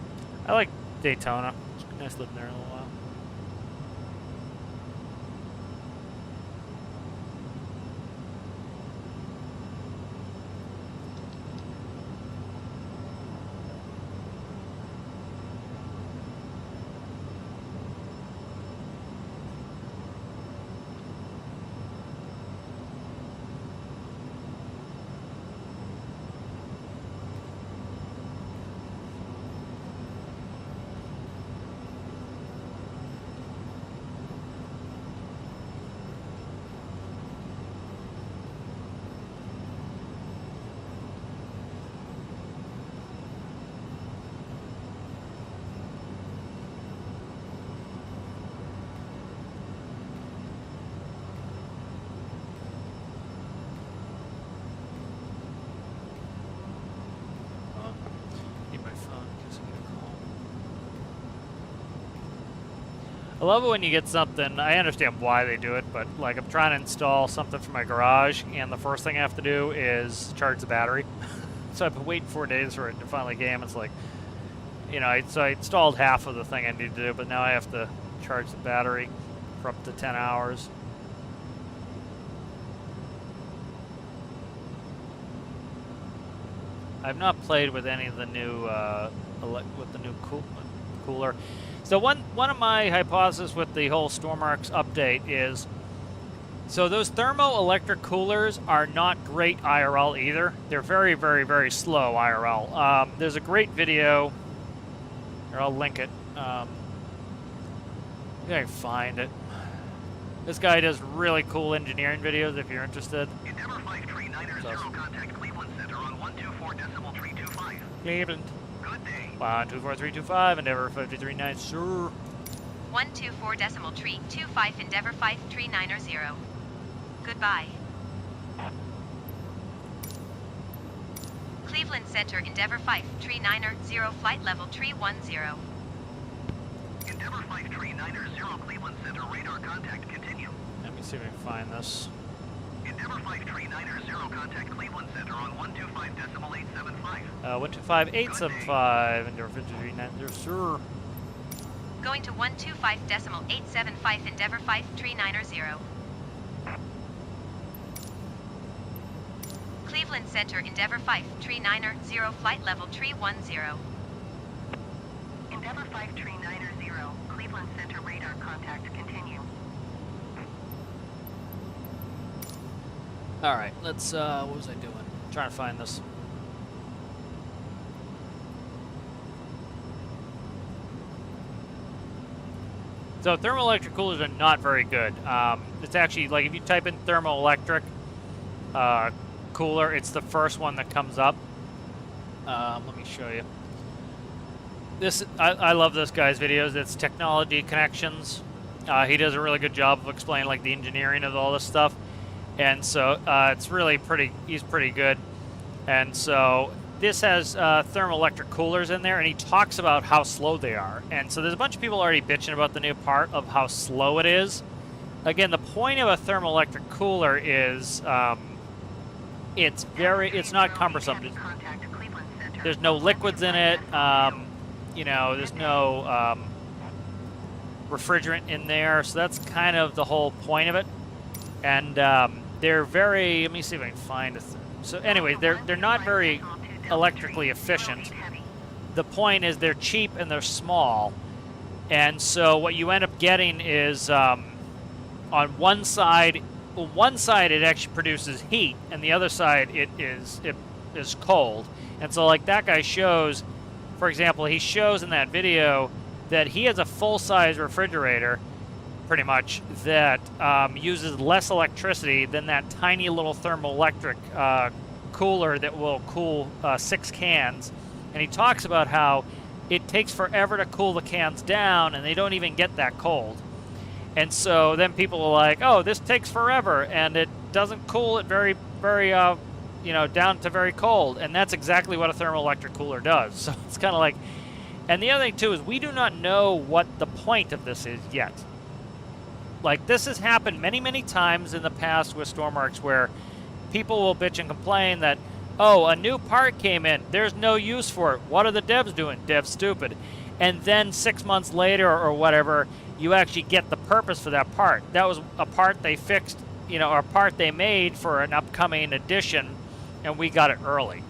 I like Daytona. It's nice living there a little while. I love it when you get something, I understand why they do it, but like I'm trying to install something for my garage, and the first thing I have to do is charge the battery. So I've been waiting 4 days for it to finally game. It's like, you know, so I installed half of the thing I need to do, but now I have to charge the battery for up to 10 hours. I've not played with any of the new, with the new cooler. So one of my hypotheses with the whole Stormarks update is, so those thermoelectric coolers are not great IRL either. They're very, very, very slow IRL. There's a great video, or I'll link it. I can find it. This guy does really cool engineering videos if you're interested. Endeavor 5390 contact Cleveland Center on 124.325. Cleveland. Good day. 124325, Endeavor 539, sir. 124.325 Endeavor 5390. Goodbye. Cleveland Center Endeavor 5390, flight level 310. Endeavor 5390 Cleveland Center radar contact continue. Let me see if I can find this. Endeavor 5390 contact Cleveland Center on 125.875. 125.875, Endeavor 5390, sir. Going to 125.875 Endeavor 5390. Cleveland Center Endeavor 5390, flight level 310. Endeavor 5390, Cleveland Center radar contact continue. All right, let's, what was I doing? Trying to find this. So thermoelectric coolers are not very good. It's actually, like, if you type in thermoelectric cooler, it's the first one that comes up. Let me show you. This, I love this guy's videos. It's Technology Connections. He does a really good job of explaining, like, the engineering of all this stuff. And so it's really pretty, he's pretty good. And so this has thermoelectric coolers in there, and he talks about how slow they are. And so there's a bunch of people already bitching about the new part of how slow it is. Again, the point of a thermoelectric cooler is it's not cumbersome. There's no liquids in it. You know, there's no refrigerant in there. So that's kind of the whole point of it. And they're very, let me see if I can find it. So anyway, they're not very electrically efficient. The point is they're cheap and they're small. And so what you end up getting is on one side it actually produces heat, and the other side it is cold. And so like that guy shows, for example, he shows in that video that he has a full-size refrigerator, pretty much, that uses less electricity than that tiny little thermoelectric cooler that will cool 6 cans. And he talks about how it takes forever to cool the cans down, and they don't even get that cold. And so then people are like, oh, this takes forever, and it doesn't cool it very, very, down to very cold. And that's exactly what a thermoelectric cooler does. So it's kind of like, and the other thing too is we do not know what the point of this is yet. Like, this has happened many, many times in the past with Stormworks where people will bitch and complain that, oh, a new part came in, there's no use for it. What are the devs doing? Devs stupid. And then 6 months later or whatever, you actually get the purpose for that part. That was a part they fixed, or a part they made for an upcoming edition, and we got it early.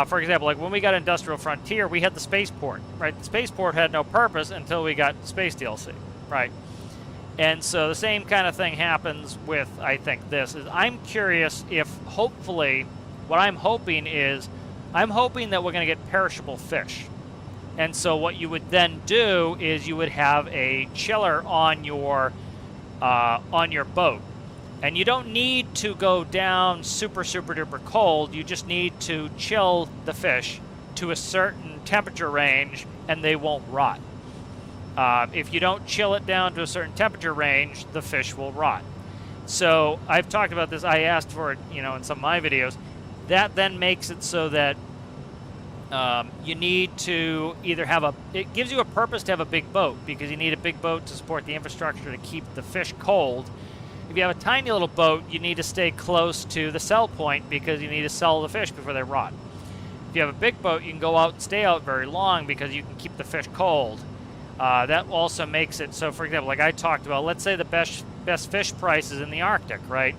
For example, like when we got Industrial Frontier, we had the spaceport, right? The spaceport had no purpose until we got Space DLC, right? And so the same kind of thing happens with, I think, this. Is I'm curious if, hopefully, what I'm hoping is, I'm hoping that we're going to get perishable fish. And so what you would then do is you would have a chiller on your boat. And you don't need to go down super, super duper cold. You just need to chill the fish to a certain temperature range, and they won't rot. If you don't chill it down to a certain temperature range, the fish will rot. So I've talked about this. I asked for it, in some of my videos. That then makes it so that you need to either it gives you a purpose to have a big boat, because you need a big boat to support the infrastructure to keep the fish cold. If you have a tiny little boat, you need to stay close to the sell point because you need to sell the fish before they rot. If you have a big boat, you can go out and stay out very long because you can keep the fish cold. That also makes it so, for example, like I talked about, let's say the best fish price is in the Arctic, right?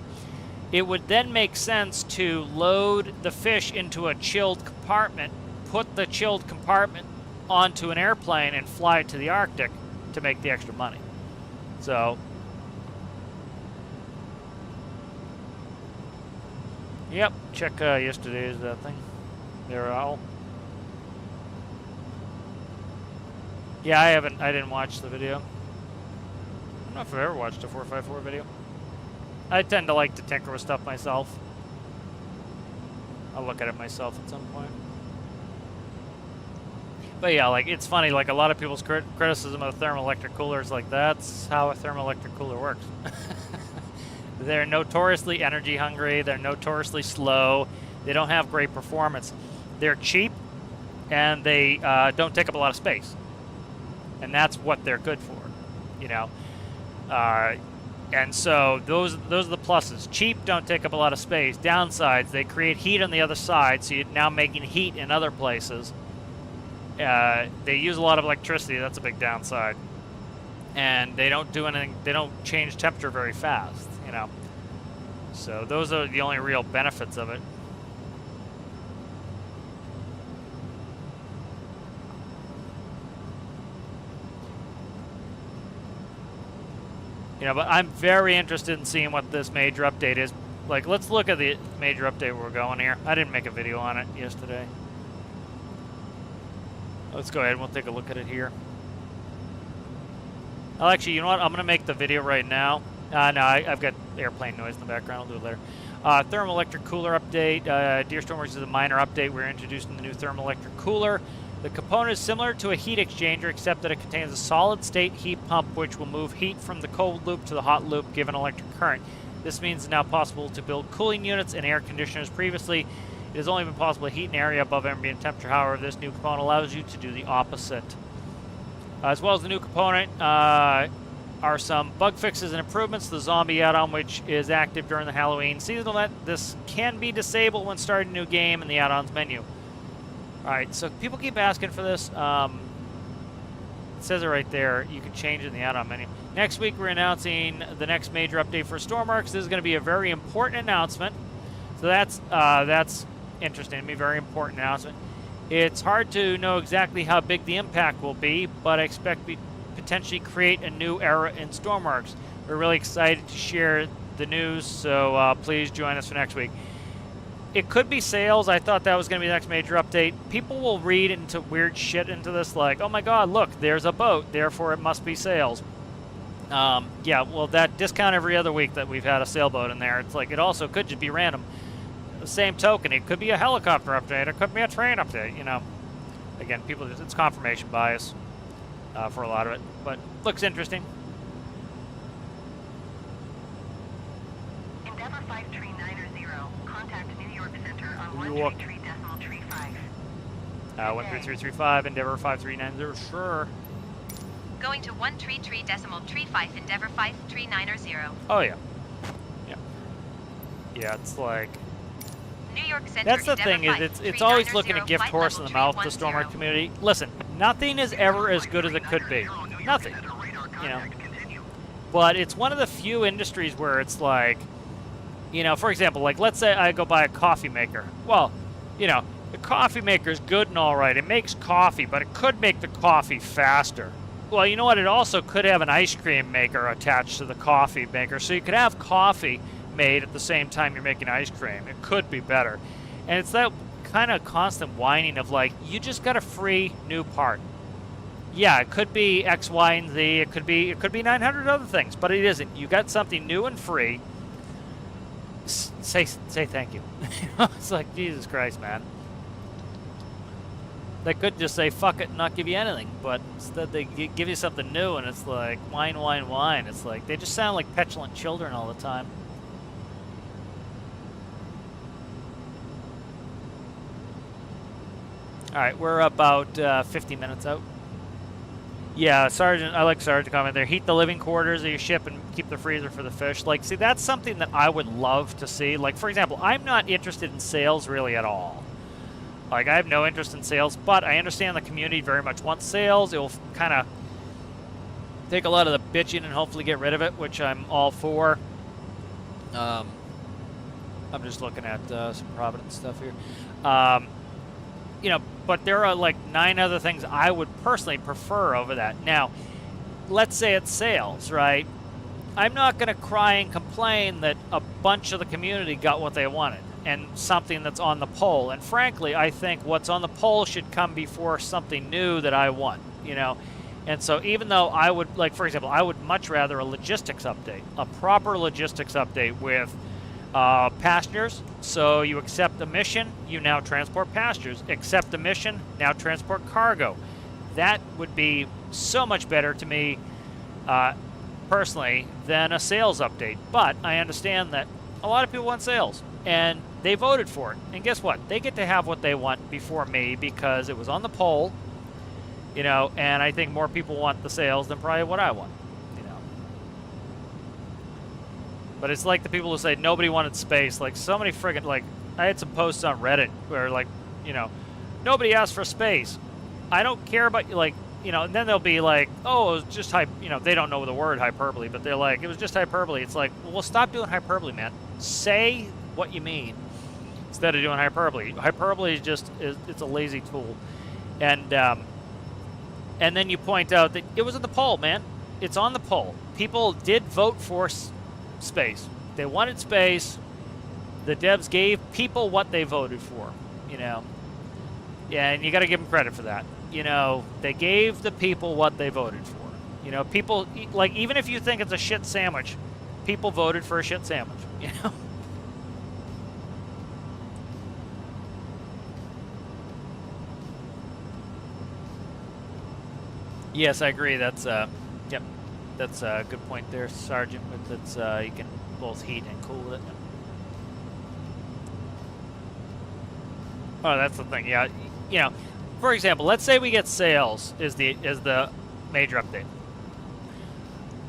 It would then make sense to load the fish into a chilled compartment, put the chilled compartment onto an airplane, and fly it to the Arctic to make the extra money. So, yep, check yesterday's thing. They're all. Yeah, I didn't watch the video. I don't know if I've ever watched a 454 video. I tend to like to tinker with stuff myself. I'll look at it myself at some point. But yeah, like, it's funny, like, a lot of people's criticism of thermoelectric coolers, like, that's how a thermoelectric cooler works. They're notoriously energy hungry, they're notoriously slow, they don't have great performance. They're cheap, and they don't take up a lot of space. And that's what they're good for, and so those are the pluses. Cheap, don't take up a lot of space. Downsides, they create heat on the other side, so you're now making heat in other places. They use a lot of electricity, that's a big downside. And they don't do anything, they don't change temperature very fast, So those are the only real benefits of it. But I'm very interested in seeing what this major update is. Like, let's look at the major update where we're going here. I didn't make a video on it yesterday. Let's go ahead and we'll take a look at it here. I'll actually, you know what? I'm going to make the video right now. No, I've got airplane noise in the background. I'll do it later. Thermoelectric cooler update. Dear Stormworks is a minor update. We're introducing the new thermoelectric cooler. The component is similar to a heat exchanger, except that it contains a solid-state heat pump which will move heat from the cold loop to the hot loop given electric current. This means it's now possible to build cooling units and air conditioners. Previously, it has only been possible to heat an area above ambient temperature. However, this new component allows you to do the opposite. As well as the new component are some bug fixes and improvements to the zombie add-on, which is active during the Halloween seasonal event. This can be disabled when starting a new game in the add-ons menu. Alright, so people keep asking for this. It says it right there. You can change it in the add-on menu. Next week, we're announcing the next major update for Stormworks. This is going to be a very important announcement. So that's interesting to me, very important announcement. It's hard to know exactly how big the impact will be, but I expect potentially create a new era in Stormworks. We're really excited to share the news, so please join us for next week. It could be sales. I thought that was going to be the next major update. People will read into weird shit into this, like, oh my god, look, there's a boat, therefore it must be sales. Yeah, well, that discount every other week that we've had a sailboat in there, it's like, it also could just be random. The same token, it could be a helicopter update, it could be a train update, you know. Again, people, it's confirmation bias for a lot of it, but looks interesting. Endeavour 5390, contact New York Center on New York. 133.35. 13335, Endeavour 5390, sure. Going to 133.35 Endeavour 5390. Oh, yeah. Yeah. Yeah, it's like... New York Center. That's the Endeavour thing, is it's always looking to gift horse in the mouth to Stormworks community. Listen, nothing is ever as good as it could be. Nothing. You know. But it's one of the few industries where it's like, you know, for example, like let's say I go buy a coffee maker. Well, you know, the coffee maker is good and all right. It makes coffee, but it could make the coffee faster. Well, you know what? It also could have an ice cream maker attached to the coffee maker. So you could have coffee made at the same time you're making ice cream. It could be better. And it's that kind of constant whining of like, you just got a free new part. Yeah, it could be X, Y, and Z. It could be 900 other things, but it isn't. You got something new and free. Say thank you. It's like, Jesus Christ, man. They could just say fuck it and not give you anything, but instead they give you something new, and it's like whine, whine, whine. It's like they just sound like petulant children all the time. All right, we're about 50 minutes out. Yeah, Sergeant, I like Sergeant comment there. Heat the living quarters of your ship and keep the freezer for the fish. Like, see, that's something that I would love to see. Like, for example, I'm not interested in sales really at all. Like, I have no interest in sales, but I understand the community very much wants sales. It will kind of take a lot of the bitching and hopefully get rid of it, which I'm all for. I'm just looking at some Providence stuff here. You know, but there are like 9 other things I would personally prefer over that. Now, let's say it's sales, right? I'm not going to cry and complain that a bunch of the community got what they wanted and something that's on the poll. And frankly, I think what's on the poll should come before something new that I want, you know? And so even though I would, like, for example, I would much rather a logistics update, a proper logistics update with passengers. So you accept the mission, you now transport passengers. Accept the mission, now transport cargo. That would be so much better to me personally than a sales update. But I understand that a lot of people want sales and they voted for it. And guess what? They get to have what they want before me because it was on the poll, you know, and I think more people want the sales than probably what I want. But it's like the people who say nobody wanted space. Like, so many friggin', like, I had some posts on Reddit where, like, you know, nobody asked for space. I don't care about, like, you know, and then they'll be like, oh, it was just you know, they don't know the word hyperbole, but they're like, it was just hyperbole. It's like, well, stop doing hyperbole, man. Say what you mean instead of doing hyperbole. Hyperbole is just, it's a lazy tool. And then you point out that it was at the poll, man. It's on the poll. People did vote for space. They wanted space. The devs gave people what they voted for, you know. Yeah, and you got to give them credit for that. You know, they gave the people what they voted for. You know, people, like, even if you think it's a shit sandwich, people voted for a shit sandwich, you know. Yes, I agree. That's yep. That's a good point there, Sergeant. But that's you can both heat and cool it. Oh, that's the thing. Yeah, you know, for example, let's say we get sales is the major update.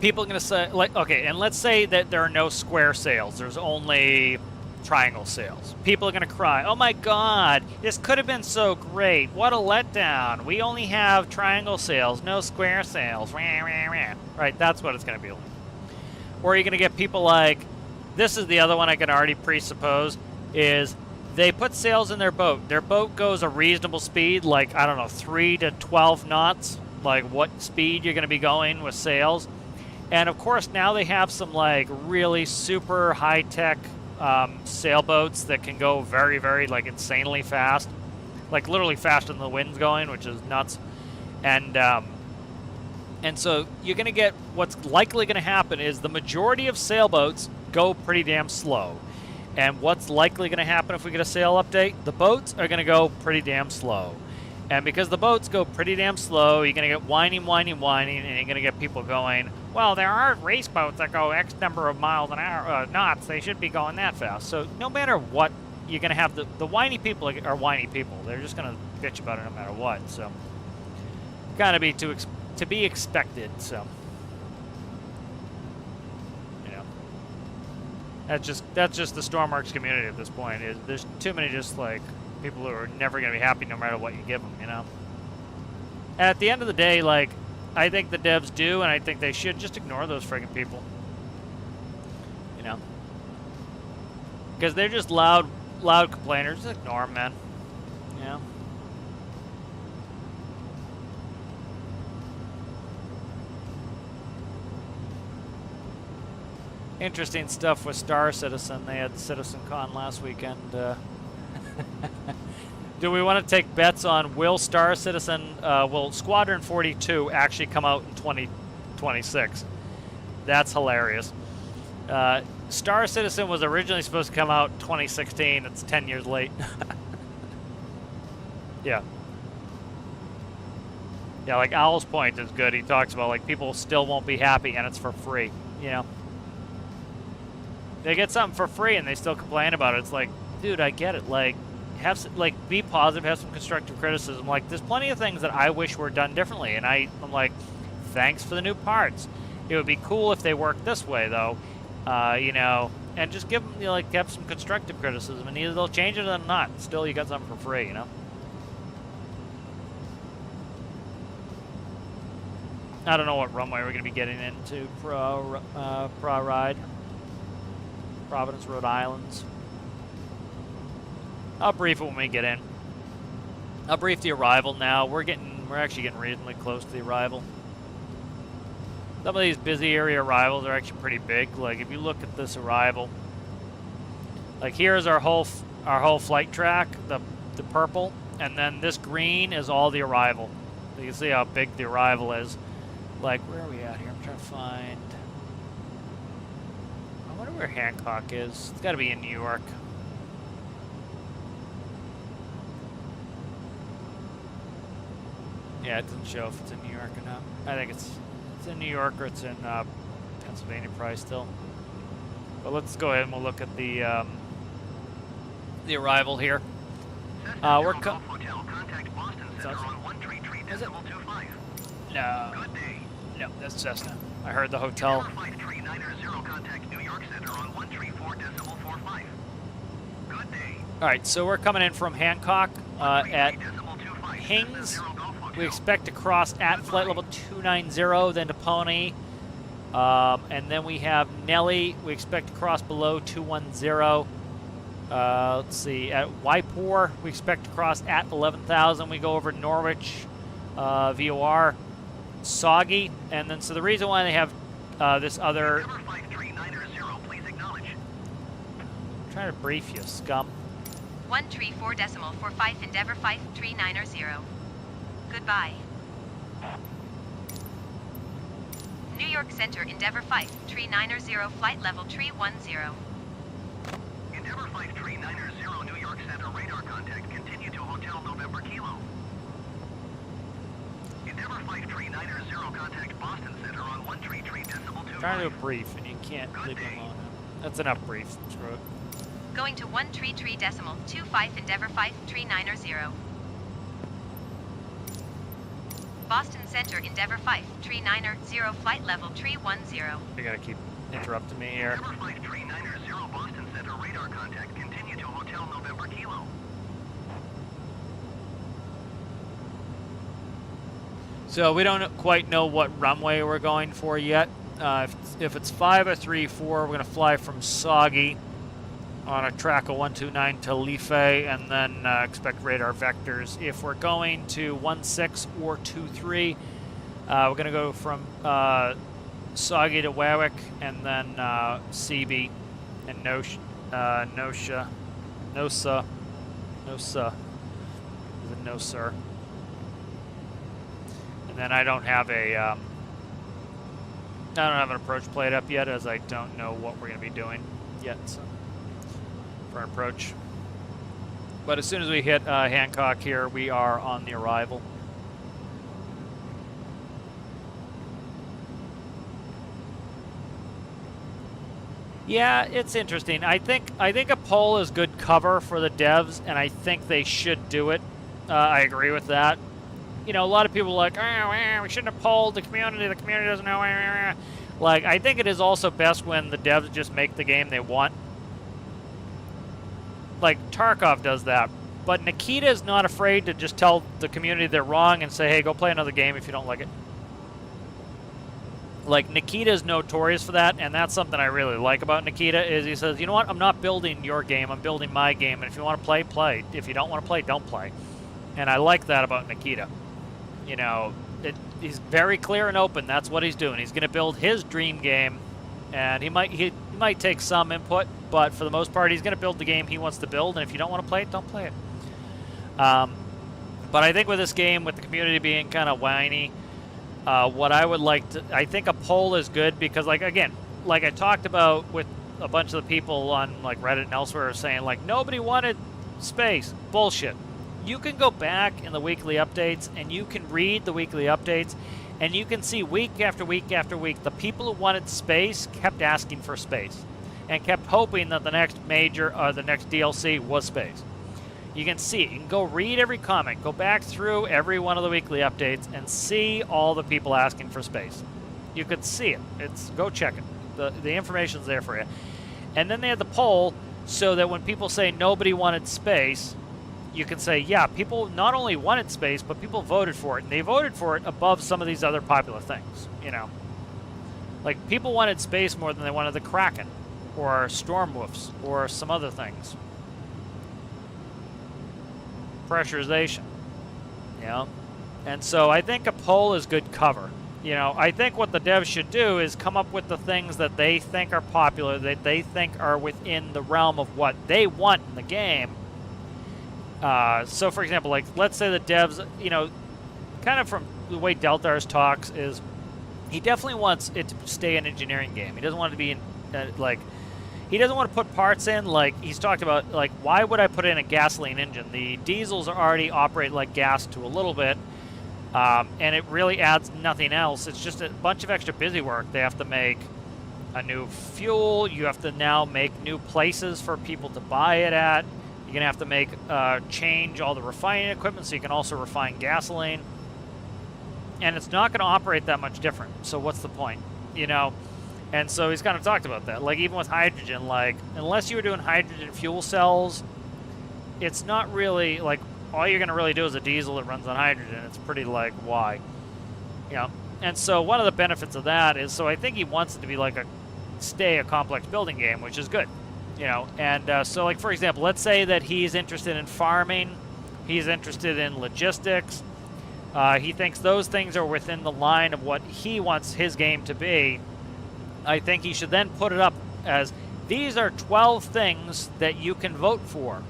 People are gonna say, like, okay, and let's say that there are no square sales. There's only triangle sales. People are gonna cry, oh my god, this could have been so great. What a letdown. We only have triangle sales, no square sales. Right, that's what it's gonna be like. Or you're gonna get people like, this is the other one I can already presuppose, is they put sails in their boat. Their boat goes a reasonable speed, like, I don't know, 3 to 12 knots. like what speed you're going to be going with sails. And of course, now they have some like really super high-tech sailboats that can go very, very like insanely fast, like literally faster than the wind's going, which is nuts. And so you're going to get, what's likely going to happen is the majority of sailboats go pretty damn slow. And what's likely going to happen if we get a sail update? The boats are going to go pretty damn slow. And because the boats go pretty damn slow, you're going to get whining, and you're going to get people going, well, there are race boats that go X number of miles an hour, knots. They should be going that fast. So no matter what, you're going to have the whiny people are whiny people. They're just going to bitch about it no matter what. So kind of be to be expected. So, you know, that's just the Stormworks community at this point. There's too many just like people who are never going to be happy no matter what you give them, you know. And at the end of the day, like, I think the devs do, and I think they should just ignore those friggin' people, you know, because they're just loud complainers. Just ignore them, man. You know. Interesting stuff with Star Citizen. They had CitizenCon last weekend. Do we want to take bets on will Star Citizen, will Squadron 42 actually come out in 2026? That's hilarious. Star Citizen was originally supposed to come out in 2016. It's 10 years late. Yeah. Yeah, like Owl's Point is good. He talks about like people still won't be happy and it's for free, you know. They get something for free and they still complain about it. It's like, dude, I get it. Like, be positive, have some constructive criticism. Like, there's plenty of things that I wish were done differently, and I'm like, thanks for the new parts. It would be cool if they worked this way, though, you know, and just give them, you know, like, have some constructive criticism, and either they'll change it or not. Still, you got something for free, you know. I don't know what runway we're going to be getting into ride. Providence, Rhode Island. I'll brief it when we get in. I'll brief the arrival now. We're actually getting reasonably close to the arrival. Some of these busy area arrivals are actually pretty big. Like if you look at this arrival, like here's our whole flight track, the purple, and then this green is all the arrival. So you can see how big the arrival is. Like where are we at here? I'm trying to find. I wonder where Hancock is. It's got to be in New York. Yeah, it doesn't show if it's in New York or not. I think it's in New York or it's in Pennsylvania probably still. But let's go ahead and we'll look at the arrival here. We're Is it? No. No, that's Cessna. I heard the hotel. All right, so we're coming in from Hancock at Hings. We expect to cross at flight level 290, then to Pony. And then we have Nelly. We expect to cross below 210. Let's see. At Waipor, we expect to cross at 11,000. We go over Norwich, VOR, Soggy. And then, so the reason why they have this other... I'm trying to brief you, scum. 134.45 Endeavour 5390. Goodbye. New York Center, Endeavour 5390, flight level 310. Endeavour 5390, New York Center, radar contact, continue to Hotel November Kilo. Endeavour 5390, contact Boston Center on 133.25. Trying to do a brief, and you can't leave me alone. That's enough brief. Screw it. Going to 133.25 Endeavour 5390. Boston Center, Endeavour 5390, flight level 310. You gotta keep interrupting me here. Endeavour 5390, Boston Center, radar contact, continue to Hotel November Kilo. So we don't quite know what runway we're going for yet. If it's 5 or 3-4, we're gonna fly from Soggy on a track of 129 to Life, and then expect radar vectors. If we're going to 16 or 23, We're going to go from Soggy to Warwick, and then CB and Nosa. Is it no, sir? And then I don't have an approach plate up yet, as I don't know what we're going to be doing yet for an approach. But as soon as we hit Hancock here, we are on the arrival. Yeah, it's interesting. I think a poll is good cover for the devs, and I think they should do it. I agree with that. You know, a lot of people are like, oh, we shouldn't have polled the community. The community doesn't know. Like, I think it is also best when the devs just make the game they want. Like, Tarkov does that. But Nikita is not afraid to just tell the community they're wrong and say, hey, go play another game if you don't like it. Like, Nikita is notorious for that, and that's something I really like about Nikita, is he says, you know what, I'm not building your game, I'm building my game, and if you want to play, play. If you don't want to play, don't play. And I like that about Nikita. You know, he's very clear and open. That's what he's doing. He's going to build his dream game, and he might take some input, but for the most part, he's going to build the game he wants to build, and if you don't want to play it, don't play it. But I think with this game, with the community being kind of whiny, what I would like to, I think a poll is good because, like, again, like I talked about with a bunch of the people on like Reddit and elsewhere saying like nobody wanted space. Bullshit. You can go back in the weekly updates and you can read the weekly updates and you can see week after week after week the people who wanted space kept asking for space and kept hoping that the next major or the next DLC was space. You can see it. You can go read every comment, go back through every one of the weekly updates and see all the people asking for space. You could see it. Go check it. The information's there for you. And then they had the poll so that when people say nobody wanted space, you can say, yeah, people not only wanted space, but people voted for it. And they voted for it above some of these other popular things, you know. Like, people wanted space more than they wanted the Kraken or Storm Wolves or some other things. Pressurization, you know. And so I think a poll is good cover. You know, I think what the devs should do is come up with the things that they think are popular, that they think are within the realm of what they want in the game. So, for example, like, let's say the devs, you know, kind of from the way Deltars talks is he definitely wants it to stay an engineering game. He doesn't want it to be, he doesn't want to put parts in, like, he's talked about, like, why would I put in a gasoline engine? The diesels already operate like gas to a little bit. And it really adds nothing else. It's just a bunch of extra busy work. They have to make a new fuel. You have to now make new places for people to buy it at. You're going to have to make change all the refining equipment so you can also refine gasoline. And it's not going to operate that much different. So what's the point? You know? And so he's kind of talked about that. Like, even with hydrogen, like, unless you were doing hydrogen fuel cells, it's not really, like, all you're going to really do is a diesel that runs on hydrogen. It's pretty, like, why? You know? And so one of the benefits of that is, so I think he wants it to be like stay a complex building game, which is good. You know? And so, like, for example, let's say that he's interested in farming. He's interested in logistics. He thinks those things are within the line of what he wants his game to be. I think he should then put it up as, these are 12 things that you can vote for.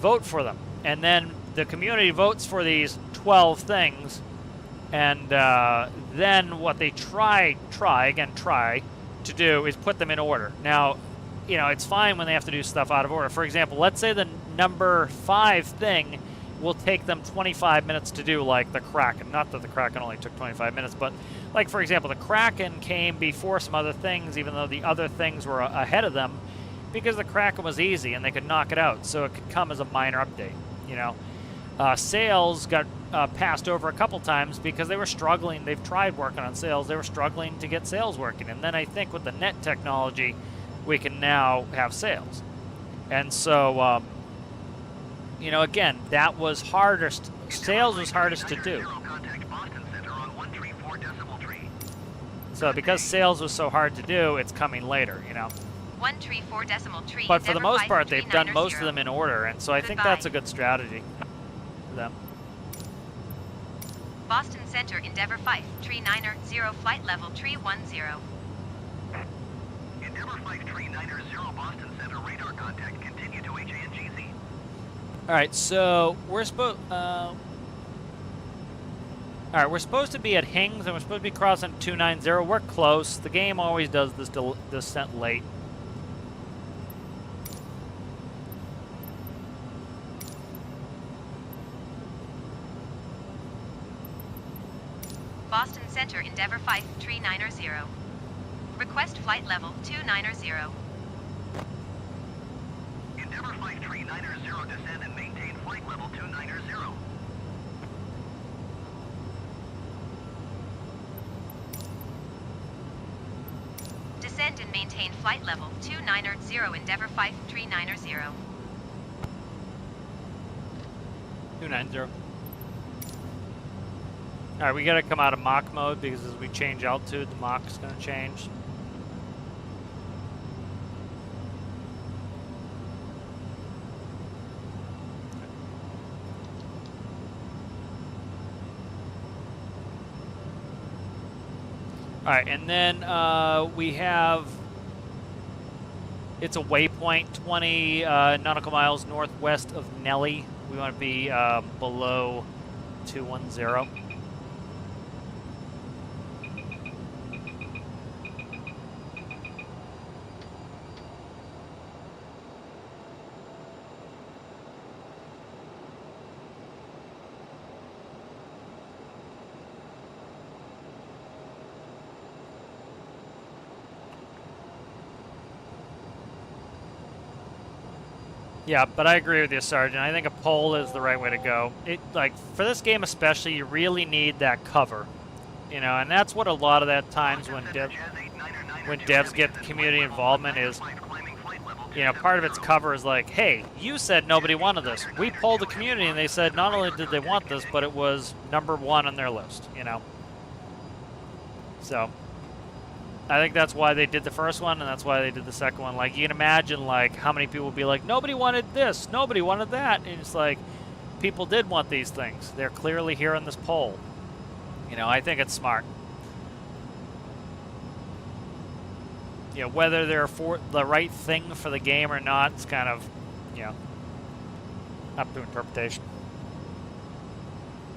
Vote for them. And then the community votes for these 12 things, and then what they try to do is put them in order. Now, you know, it's fine when they have to do stuff out of order. For example, let's say the number 5 thing will take them 25 minutes to do, like the Kraken. Not that the Kraken only took 25 minutes, but, like, for example, the Kraken came before some other things, even though the other things were ahead of them, because the Kraken was easy and they could knock it out, so it could come as a minor update. You know, sales got passed over a couple times because they were struggling. They've tried working on sales. They were struggling to get sales working. And then I think with the net technology, we can now have sales. And so, you know, again, that was hardest. Sales was hardest to do. So because sales was so hard to do, it's coming later, you know. 134.3. But for the most part, they've done most of them in order, and so I think that's a good strategy for them. Boston Center, Endeavour 5, Tree 9er, 0, flight level, Tree 10. Endeavour 5 Tree 9er 0 Boston Center radar contact. Continue to HANGZ. All right, so we're supposed. All right, we're supposed to be at Hings, and we're supposed to be crossing 290. We're close. The game always does this descent late. Boston Center, Endeavour 5, Tree 9er, 0. Request flight level, 290. Endeavour 5 Tree 9er 0 descend and maintain flight level 290. Descend and maintain flight level, 290, Endeavour 5, Tree 9er, 0. 290. All right, we got to come out of Mach mode because as we change altitude, the Mach is going to change. All right, and then we have, it's a waypoint 20 nautical miles northwest of Nelly. We want to be below 210. Yeah, but I agree with you, Sergeant. I think a pole is the right way to go. It, like, for this game especially, you really need that cover, you know, and that's what a lot of that times when devs get community involvement is, you know, part of its cover is like, hey, you said nobody wanted this. We polled the community and they said not only did they want this, but it was #1 on their list, you know. So I think that's why they did the first one, and that's why they did the second one. Like, you can imagine, like, how many people would be like, nobody wanted this, nobody wanted that. And it's like, people did want these things. They're clearly here in this poll. You know, I think it's smart. You know, whether they're for the right thing for the game or not, it's kind of, you know, up to interpretation.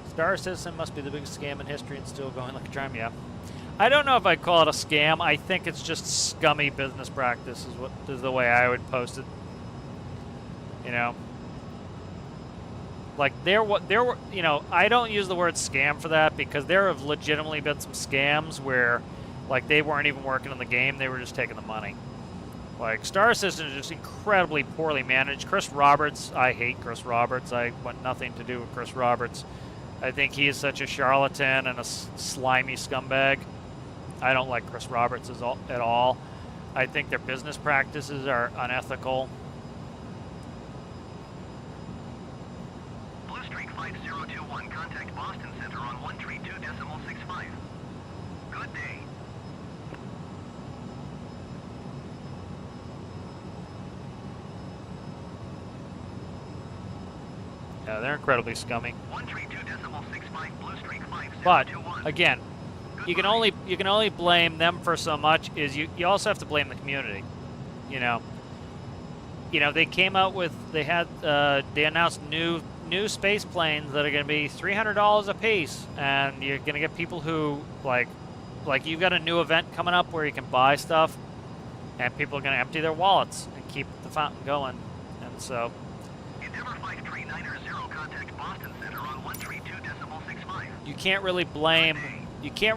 Star Citizen must be the biggest scam in history and still going like a charm, yeah. I don't know if I'd call it a scam. I think it's just scummy business practice is the way I would post it. You know, like there were, you know, I don't use the word scam for that because there have legitimately been some scams where, like, they weren't even working on the game; they were just taking the money. Like, Star Citizen is just incredibly poorly managed. Chris Roberts, I hate Chris Roberts. I want nothing to do with Chris Roberts. I think he is such a charlatan and a slimy scumbag. I don't like Chris Roberts at all. I think their business practices are unethical. Blue Streak 5021, contact Boston Center on 132.65. Good day. Yeah, they're incredibly scummy. 132.65, Blue Streak 5021. But again, you can only blame them for so much. Is you also have to blame the community. You know, they came out with they announced new space planes that are going to be $300 a piece, and you're going to get people who like you've got a new event coming up where you can buy stuff, and people are going to empty their wallets and keep the fountain going, and so. Endeavour 5390, contact Boston Center on 132.65. You can't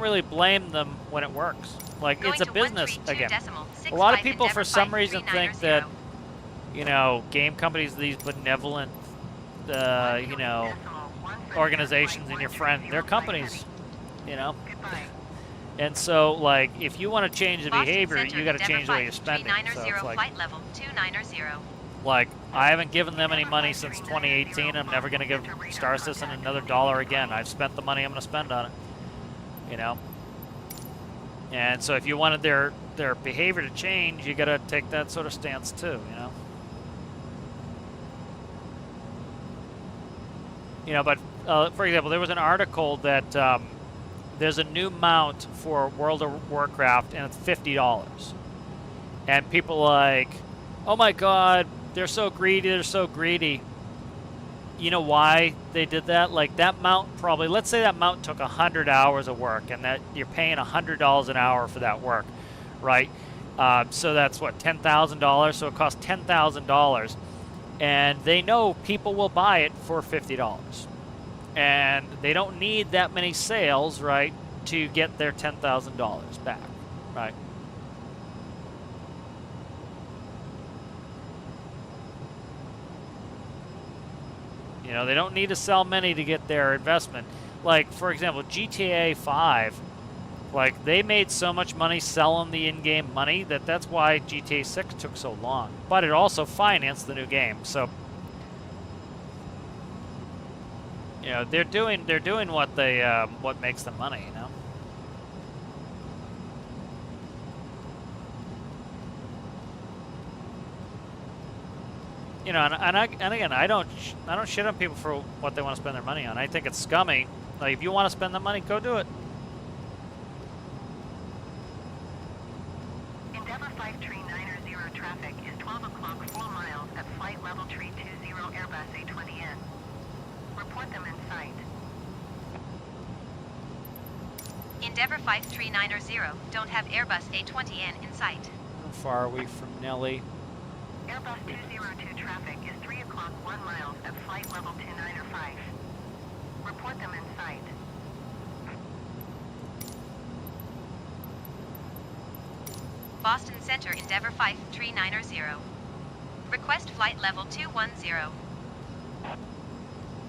really blame them when it works. Like, Going it's a to business again. 132.65 A lot of people for some Endeavour reason think 5390. that, you know, game companies, these benevolent, you know, organizations and your friend, they're companies, you know. And so, like, if you want to change the Boston behavior, Center, you got to Endeavour change the way 5, you're spending. Tree 90, So it's like, flight level 290. like, I haven't given them any money since 2018. I'm never going to give Star Citizen another $1 again. I've spent the money I'm going to spend on it, you know. And so if you wanted their behavior to change, you got to take that sort of stance too, you know. You know, but for example, there was an article that there's a new mount for World of Warcraft, and it's $50. And people are like, oh my god, they're so greedy, they're so greedy. You know why they did that? Like, that mount probably, let's say that mount took 100 hours of work, and that you're paying $100 an hour for that work, right? So that's what, $10,000? So it costs $10,000. And they know people will buy it for $50. And they don't need that many sales, right, to get their $10,000 back, right? You know, they don't need to sell many to get their investment. Like, for example, GTA 5, like, they made so much money selling the in-game money that's why GTA 6 took so long. But it also financed the new game, so... You know, they're doing what they what makes them money, you know. You know, and again, I don't shit on people for what they want to spend their money on. I think it's scummy. Like, if you want to spend the money, go do it. Endeavour 5390 traffic is 12 o'clock 4 miles at flight level 320 Airbus A20N. Report them in sight. Endeavour 5390, don't have Airbus A20N in sight. How far are we from Nelly? Airbus 202 traffic is 3 o'clock 1 miles at flight level 295. Report them in sight. Boston Center, Endeavour 5390. Request flight level 210.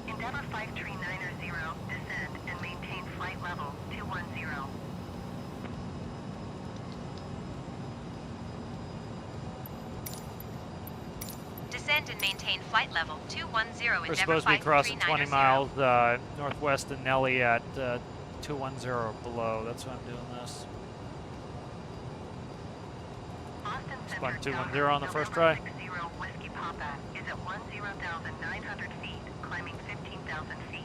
Endeavour 5390, descend and maintain flight level 210. Descend and maintain flight level 210. We're supposed to be crossing 20 miles northwest of Nelly at 210 or below. That's why I'm doing this. Boston Spun Center 210 on the first try. 60 Whiskey Papa is at 10,900 feet, climbing 15,000 feet.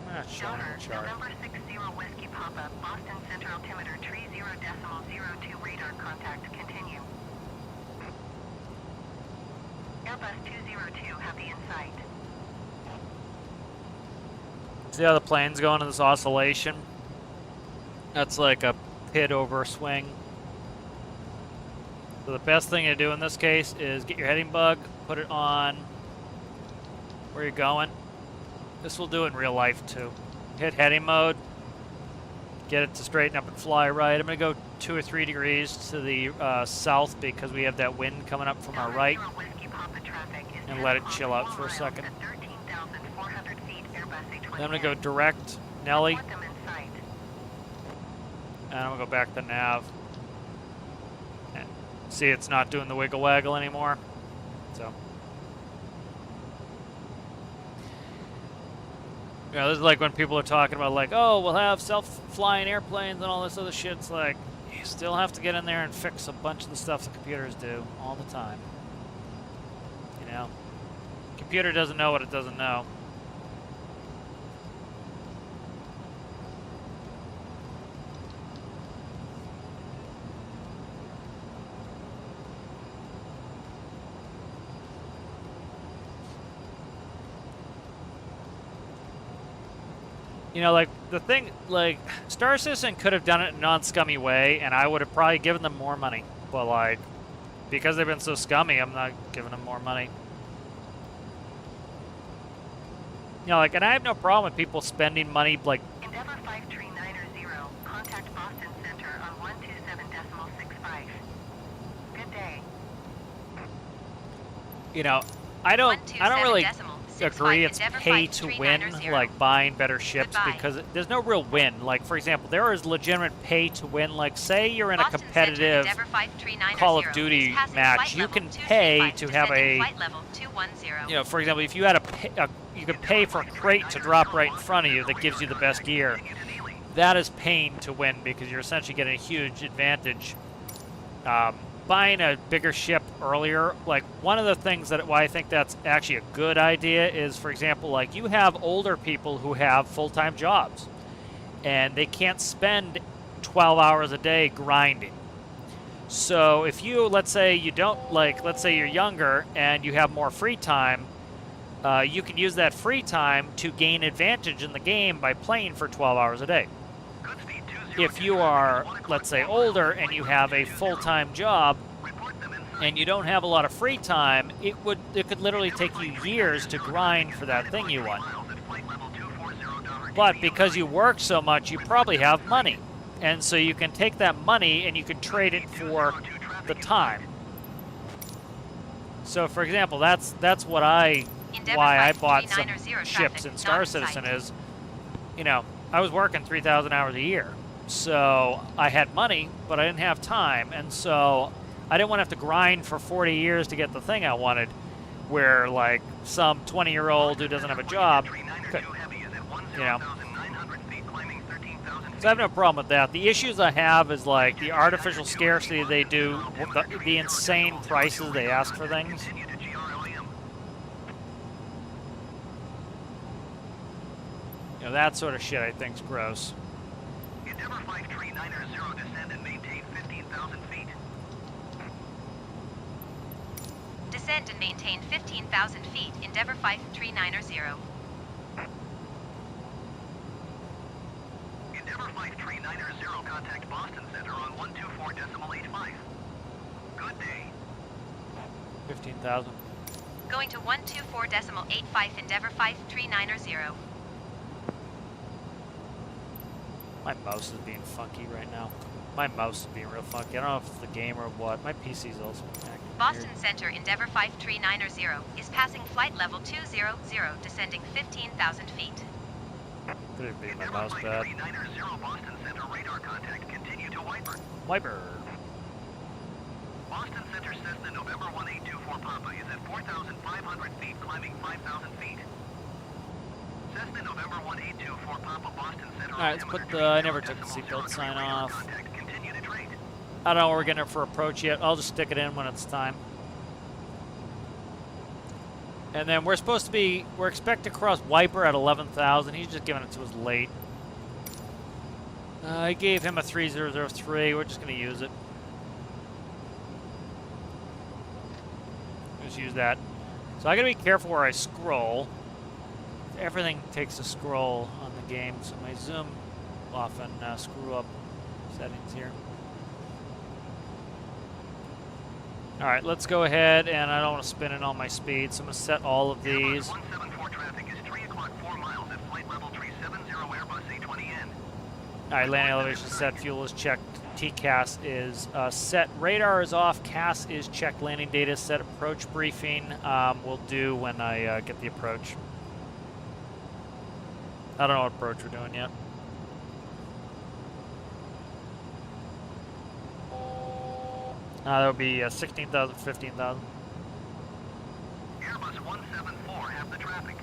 I'm not showing Donor, the chart. November 60 Whiskey Papa, Boston Center altimeter 30.02 radar contact, continue. Airbus 202, happy in sight. See how the plane's going in this oscillation? That's like a pit over swing. So the best thing to do in this case is get your heading bug, put it on where you're going. This will do it in real life too. Hit heading mode, get it to straighten up and fly right. I'm going to go 2 or 3 degrees to the south because we have that wind coming up from our right. And let it chill out for a second. Then I'm going to go direct Nelly. And I'm going to go back to nav. And see, it's not doing the wiggle waggle anymore. So, you know, this is like when people are talking about, like, oh, we'll have self-flying airplanes and all this other shit. It's like, you still have to get in there and fix a bunch of the stuff the computers do all the time. You know, computer doesn't know what it doesn't know. You know, like, the thing, like, Star Citizen could have done it in a non-scummy way, and I would have probably given them more money. But, like, because they've been so scummy, I'm not giving them more money. You know, like, and I have no problem with people spending money, like... Endeavour 5390, contact Boston Center on 127.65. Good day. You know, I don't really agree it's pay to win, like buying better ships, because there's no real win. Like, for example, there is legitimate pay to win. Like, say you're in a competitive Call of Duty match, you can pay to have a, you know, for example, if you had you could pay for a crate to drop right in front of you that gives you the best gear. That is paying to win because you're essentially getting a huge advantage buying a bigger ship earlier, like one of the things that why I think that's actually a good idea is, for example, like you have older people who have full-time jobs and they can't spend 12 hours a day grinding. So if you, let's say you don't, like, let's say you're younger and you have more free time, you can use that free time to gain advantage in the game by playing for 12 hours a day. If you are, let's say, older and you have a full-time job and you don't have a lot of free time, it could literally take you years to grind for that thing you want. But because you work so much, you probably have money. And so you can take that money and you can trade it for the time. So for example, that's why I bought some ships in Star Citizen is, you know, I was working 3,000 hours a year. So I had money, but I didn't have time. And so I didn't want to have to grind for 40 years to get the thing I wanted, where like some 20-year-old who doesn't have a job could, you know. So I have no problem with that. The issues I have is like the artificial scarcity they do, the insane prices they ask for things. You know, that sort of shit I think's gross. Endeavor 5390 descend and maintain 15,000 feet. Descend and maintain 15,000 feet. Endeavor 5390. Endeavor 5390 contact Boston Center on 124.85. Good day. 15,000. Going to 124.85. Endeavor 5390. My mouse is being funky right now. My mouse is being real funky. I don't know if it's the game or what. My PC's also acting Boston weird. Center Endeavor 5390 is passing flight level 200, descending 15,000 feet. Could it be my Endeavor mouse bad? 5390 Boston Center radar contact. Continue to Wiper. Wiper. Boston Center Cessna November 1824 Papa is at 4,500 feet, climbing 5,000 feet. Cessna November 1824 Papa Boston Center. All right, let's put the. I never took the seatbelt sign off. Continue to trade. I don't know where we're getting it for approach yet. I'll just stick it in when it's time. And then we're expected to cross Wiper at 11,000. He's just giving it to us late. I gave him a 3003. We're just going to use it. Just use that. So I got to be careful where I scroll. Everything takes a scroll on the game, so my zoom often screw up settings here. All right, let's go ahead, and I don't want to spin in all my speed, so I'm going to set all of these. 174 traffic is 3 o'clock 4 miles at flight level 370 Airbus A20N. All right, landing elevation set, fuel is checked, TCAS is set, radar is off, CAS is checked, landing data is set, approach briefing we'll do when I get the approach. I don't know what approach we're doing yet. That would be 16,000, 15,000. Airbus 174 have the traffic.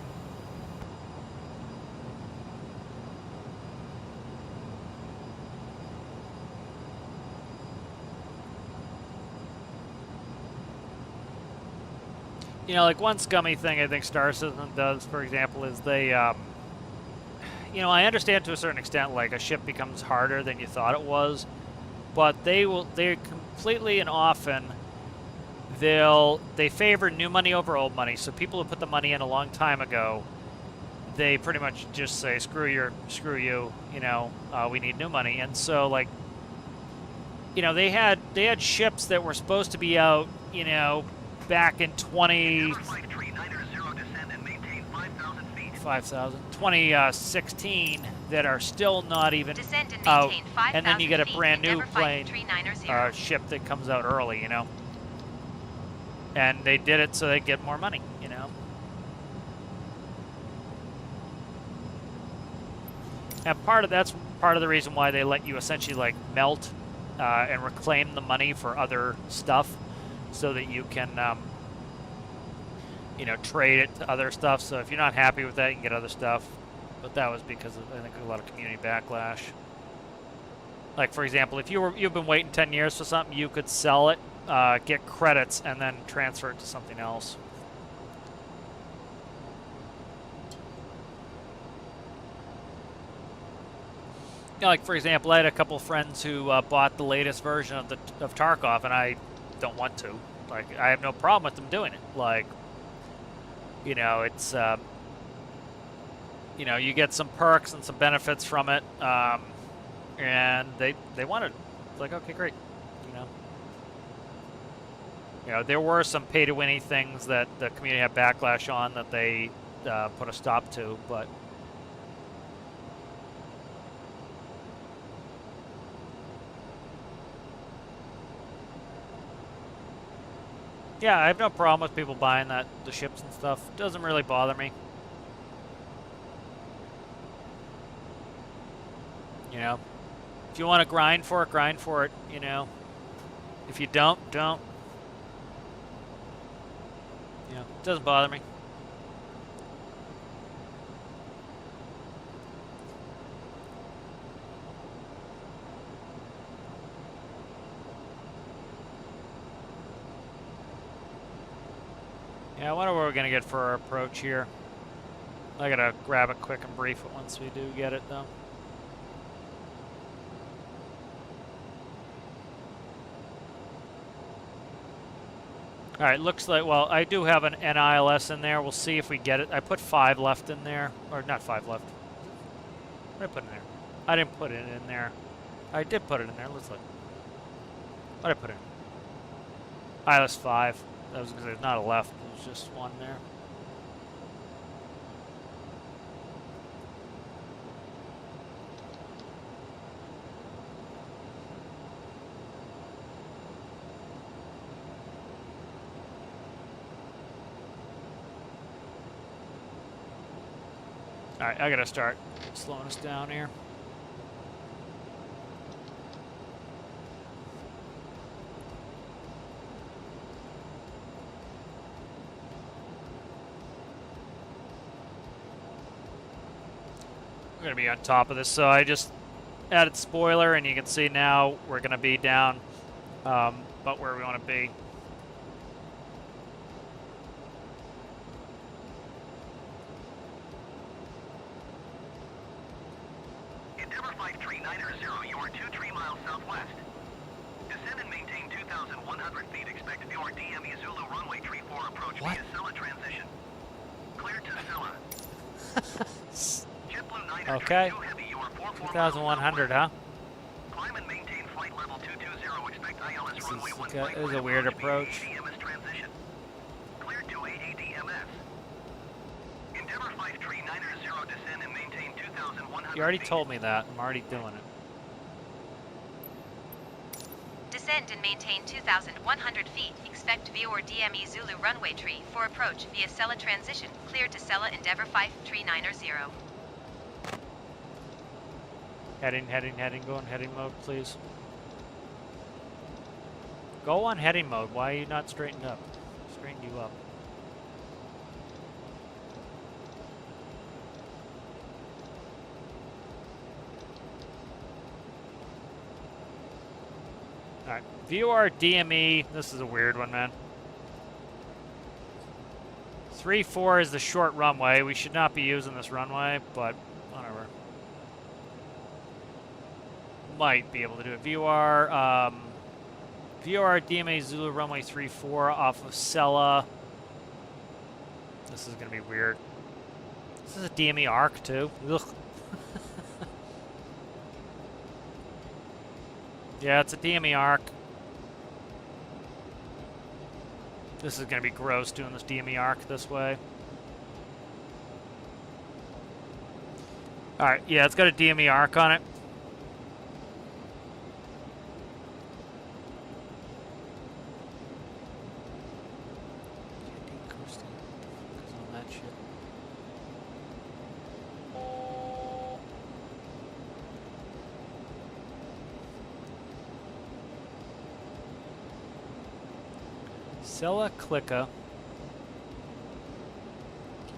You know, like one scummy thing I think Star Citizen does, for example, is they, you know, I understand to a certain extent, like a ship becomes harder than you thought it was, but they completely and often, they favor new money over old money. So people who put the money in a long time ago, they pretty much just say, screw you, you know, we need new money. And so, like, you know, they had ships that were supposed to be out, you know, back in 2016 that are still not even out, and then you get a brand new plane ship that comes out early, you know. And they did it so they get more money, you know. And that's part of the reason why they let you essentially like melt and reclaim the money for other stuff, so that you can, you know, trade it to other stuff. So if you're not happy with that, you can get other stuff. But that was because of, I think, a lot of community backlash. Like, for example, if you've been waiting 10 years for something, you could sell it get credits and then transfer it to something else. You know, like for example, I had a couple friends who bought the latest version of Tarkov, and I don't want to. Like, I have no problem with them doing it. Like, you know, it's you know, you get some perks and some benefits from it, and they want it. It's like, okay, great. You know, there were some pay-to-winny things that the community had backlash on that they put a stop to, but yeah, I have no problem with people buying the ships and stuff. It doesn't really bother me. You know, if you want to grind for it, you know. If you don't. You know, it doesn't bother me. Yeah, I wonder what we're going to get for our approach here. I got to grab it quick and brief it once we do get it, though. All right, looks like, well, I do have an NILS in there. We'll see if we get it. I put 5 left in there. Or not 5 left. What did I put in there? I didn't put it in there. I did put it in there. Let's look. What did I put in? ILS 5. That was because there's not a left. There's just one there. All right, I gotta start slowing us down here. We're gonna be on top of this, so I just added spoiler, and you can see now we're gonna be down about where we want to be. Endeavor 539er, you are 23 miles southwest. Descend and maintain 2,100 feet. Expect your DME Zulu runway 34 approach via Sella transition. Clear to Sella. JetBlue 9er, Okay. 2,100, huh? Climb and maintain flight level 220. Expect ILS This runway is 1 like this is a weird approach. ADMS transition. Clear to ADMS. Endeavor 539er, descend and maintain 2,100 You already feet. told me that. I'm already doing it. Descend and maintain 2,100 feet. Expect viewer DME Zulu runway tree for approach via Sella transition. Clear to Sella Endeavor 539er. Heading. Go on heading mode, please. Go on heading mode. Why are you not straightened up? Straighten you up. Alright, view our DME. This is a weird one, man. 3-4 is the short runway. We should not be using this runway, but whatever. Might be able to do it. View our DMA Zulu runway 34 off of Sella. This is going to be weird. This is a DME arc, too. Ugh. Yeah, it's a DME arc. This is going to be gross doing this DME arc this way. Alright, yeah, it's got a DME arc on it. Sella Clicka.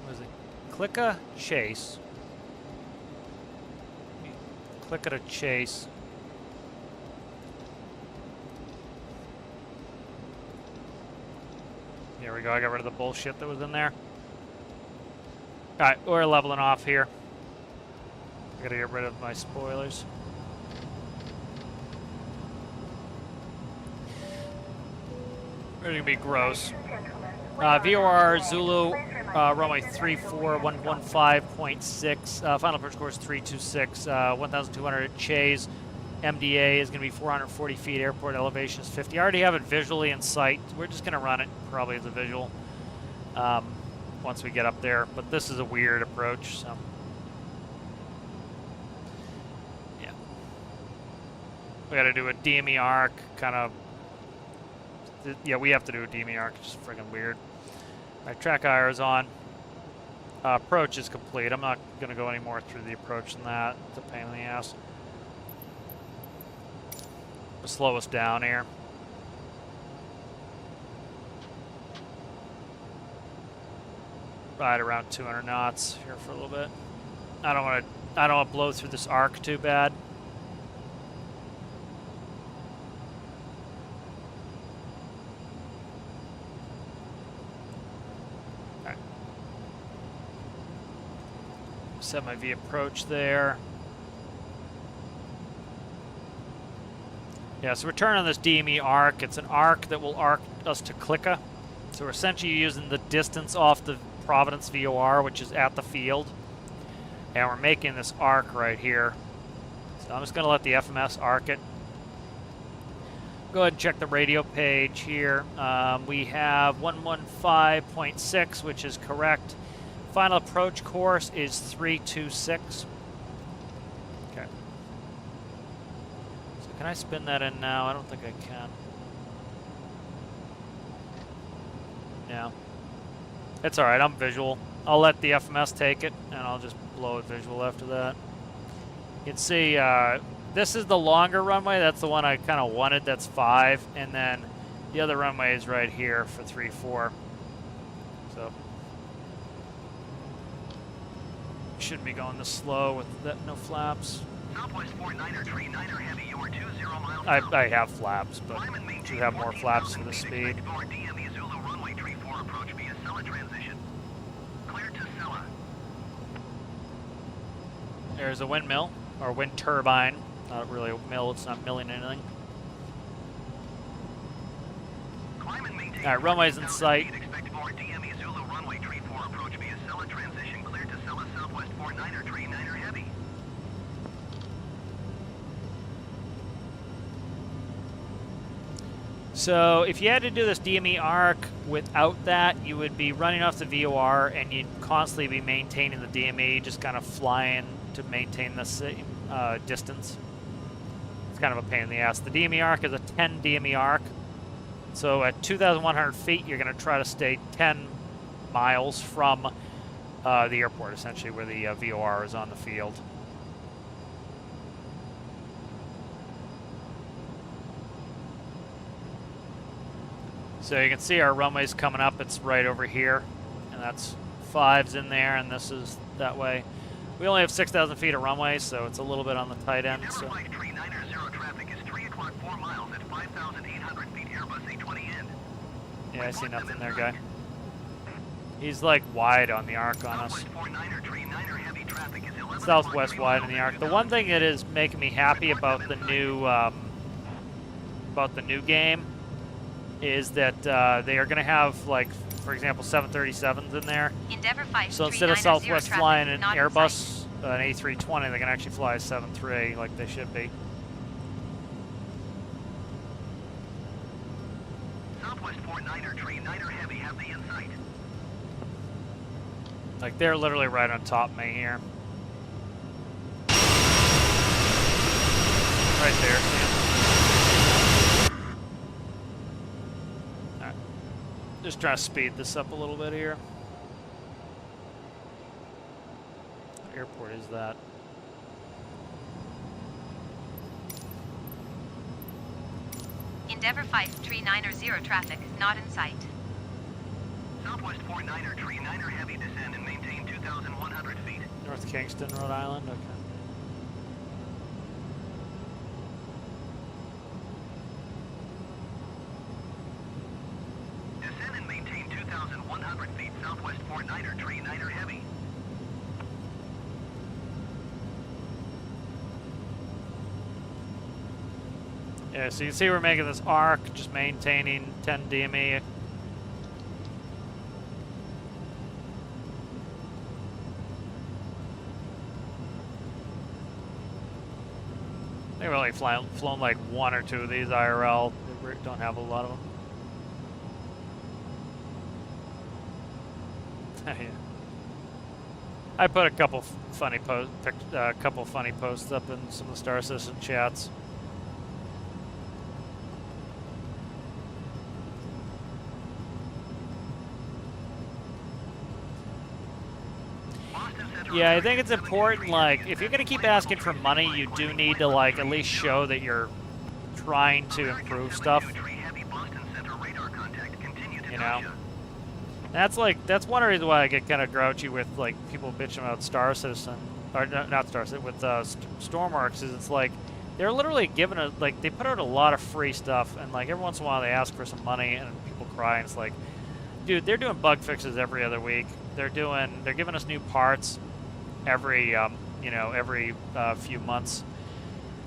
What is it? Clicka Chase. Clicka to Chase. There we go. I got rid of the bullshit that was in there. All right, we're leveling off here. I gotta get rid of my spoilers. They're gonna be gross. VOR Zulu, runway 34115.6. Final approach course 326, 1,200 at Chase. MDA is gonna be 440 feet. Airport elevation is 50. I already have it visually in sight. We're just gonna run it probably as a visual once we get up there. But this is a weird approach, so. Yeah. We gotta do a DME arc, kind of. Yeah, we have to do a DME arc. It's just freaking weird. All right, track IR is on. Approach is complete. I'm not going to go any more through the approach than that. It's a pain in the ass. It'll slow us down here. Ride around 200 knots here for a little bit. I don't want to blow through this arc too bad. Set my V approach there. Yeah, so we're turning on this DME arc. It's an arc that will arc us to Clicka. So we're essentially using the distance off the Providence VOR, which is at the field. And we're making this arc right here. So I'm just going to let the FMS arc it. Go ahead and check the radio page here. We have 115.6, which is correct. Final approach course is 326. Okay. So can I spin that in now? I don't think I can. Yeah. It's alright, I'm visual. I'll let the FMS take it, and I'll just blow it visual after that. You can see, this is the longer runway. That's the one I kind of wanted. That's 5. And then the other runway is right here for 3-4. So. Shouldn't be going this slow with that, no flaps. Southwest 49er tree 9er heavy, you are 20 miles I have flaps, but should have more flaps for the speed. DME Zulu runway tree 4 approach via Sella transition. Clear to Sella. There's a windmill, or wind turbine. Not really a mill, it's not milling anything. Alright, runway's in sight. Expect more DME Zulu runway tree 4 approach via Sella transition. Clear to Sella Southwest 49er tree 9er heavy. So if you had to do this DME arc without that, you would be running off the VOR and you'd constantly be maintaining the DME, just kind of flying to maintain the same distance. It's kind of a pain in the ass. The DME arc is a 10 DME arc. So at 2,100 feet, you're going to try to stay 10 miles from the airport, essentially, where the VOR is on the field. So you can see our runway's coming up. It's right over here, and that's 5's in there, and this is that way. We only have 6,000 feet of runway, so it's a little bit on the tight end. So. Tree 9er traffic is 3 o'clock 4 miles at 5,800 feet Airbus A20 end. Yeah, I see nothing there, guy. He's like wide on the arc on us. Southwest wide on the arc. The one thing that is making me happy about the new game is that they are going to have, like, for example, 737s in there. So instead of Southwest flying an Airbus, an A320, they can actually fly a 737 like they should be. Southwest 49er tree 9er heavy have the insight. Like, they're literally right on top of me here. Right there, see? Alright. Just trying to speed this up a little bit here. What airport is that? Endeavour 5, tree 9er traffic, not in sight. Southwest 49er tree 9er heavy descend and maintain 2,100 feet. North Kingston, Rhode Island? Okay. Descend and maintain 2,000 Fort Niner, Tree Niner Heavy. Yeah, so you can see we're making this arc, just maintaining 10 DME. They've only flown like 1 or 2 of these IRL. We don't have a lot of them. Yeah. I put a couple funny posts up in some of the Star Citizen chats. Yeah, I think it's important, like, if you're going to keep asking for money, you do need to, like, at least show that you're trying to improve stuff. You know? That's, like, that's one reason why I get kind of grouchy with, like, people bitching about Star Citizen, or not Star Citizen, with Stormworks, is it's like, they're literally giving a, like, they put out a lot of free stuff, and, like, every once in a while they ask for some money, and people cry, and it's like, dude, they're doing bug fixes every other week. They're giving us new parts every, you know, every few months,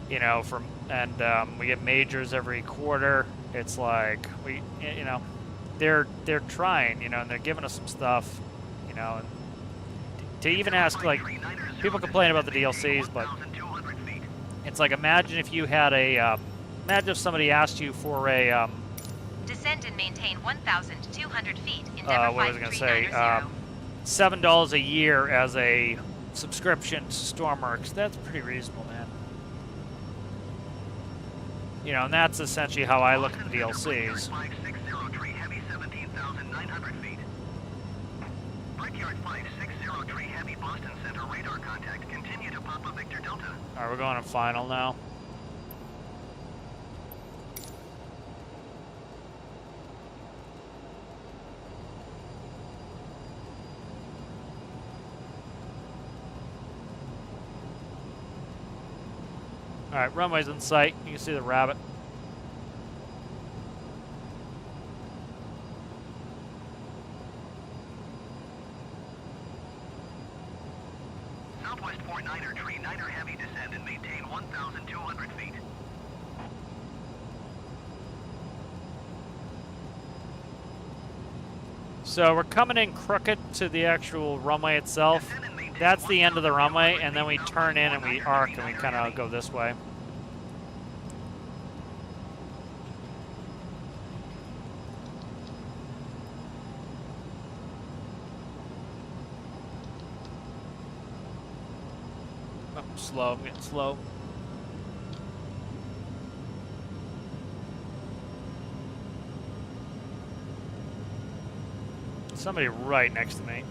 you know, we get majors every quarter. It's like, you know, they're trying, you know, and they're giving us some stuff, you know, and to even ask, like, people complain about the DLCs, but it's like, imagine if you had imagine if somebody asked you for a, Descend and maintain 1,200 feet. Endeavor what was I going to say? 5390. $7 a year as a subscription to Stormworks. That's pretty reasonable, man. You know, and that's essentially how I look at the DLCs. Alright, we're going to final now. Alright, runway's in sight. You can see the rabbit. Southwest Fort Niner, Tree Niner Heavy, descend and maintain 1,200 feet. So we're coming in crooked to the actual runway itself. That's the end of the runway, and then we turn in and we arc and we kind of go this way. Oh, slow, I'm getting slow. Somebody right next to me.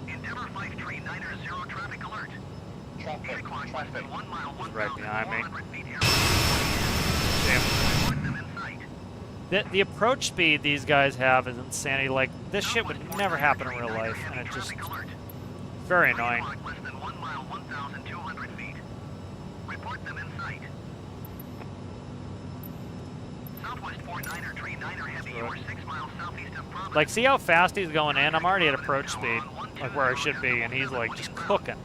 Endeavor 5390, traffic alert. Traffic. Traffic. 1 mile, Right behind me. 1,400 feet here. Damn. Report them in sight. The approach speed these guys have is insanity. Like, this shit would never happen in real life, and it just very annoying. Less than 1 mile, 1,200 feet. Report them in sight. Southwest Fort Niner, Tree Niner Heavy, you are 6 miles southeast of Providence. Like, see how fast he's going in? I'm already at approach speed, like where I should be, and he's like just cooking.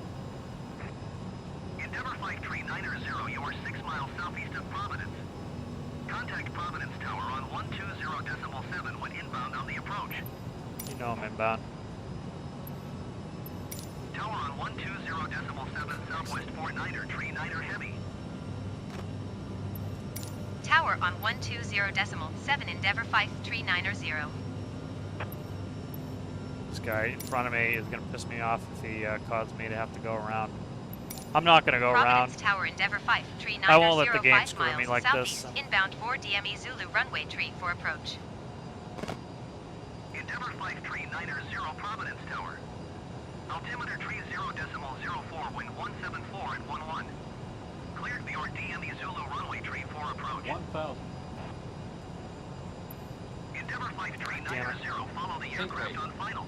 Endeavor 5390, you are 6 miles southeast of Providence. Contact Providence Tower on 120.7 when inbound on the approach. You know I'm inbound. Tower on 120.7 Southwest Fort Niner, Tree Niner Heavy. Tower on 120.7 Endeavor 5390. This guy in front of me is going to piss me off if he causes me to have to go around. I'm not going to go Providence around. Tower Endeavor 5390. I won't let the game 5 screw me miles like southeast, this. Inbound 4 DME Zulu runway tree for approach. Endeavor 5390, Providence Tower. Altimeter tree 0.04, wind 174 and 11. Cleared for your DME Zulu runway tree for approach. 1,000. Endeavor 5390, follow the aircraft on final.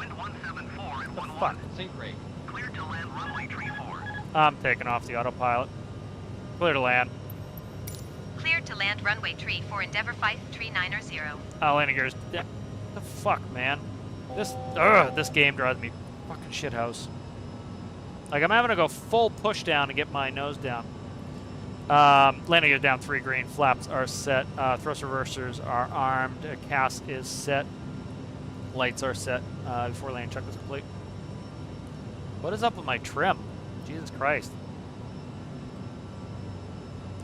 Wind 174 and The 11. fuck? Sync rate. Clear to land runway tree 4. I'm taking off the autopilot. Clear to land. Cleared to land runway tree for Endeavour 5390. Landing gears. The fuck, man. This game drives me fucking shithouse. Like, I'm having to go full push down to get my nose down. Landing gears down 3 green. Flaps are set. Thrust reversers are armed. CAS is set. Lights are set before landing check is complete. What is up with my trim? Jesus Christ.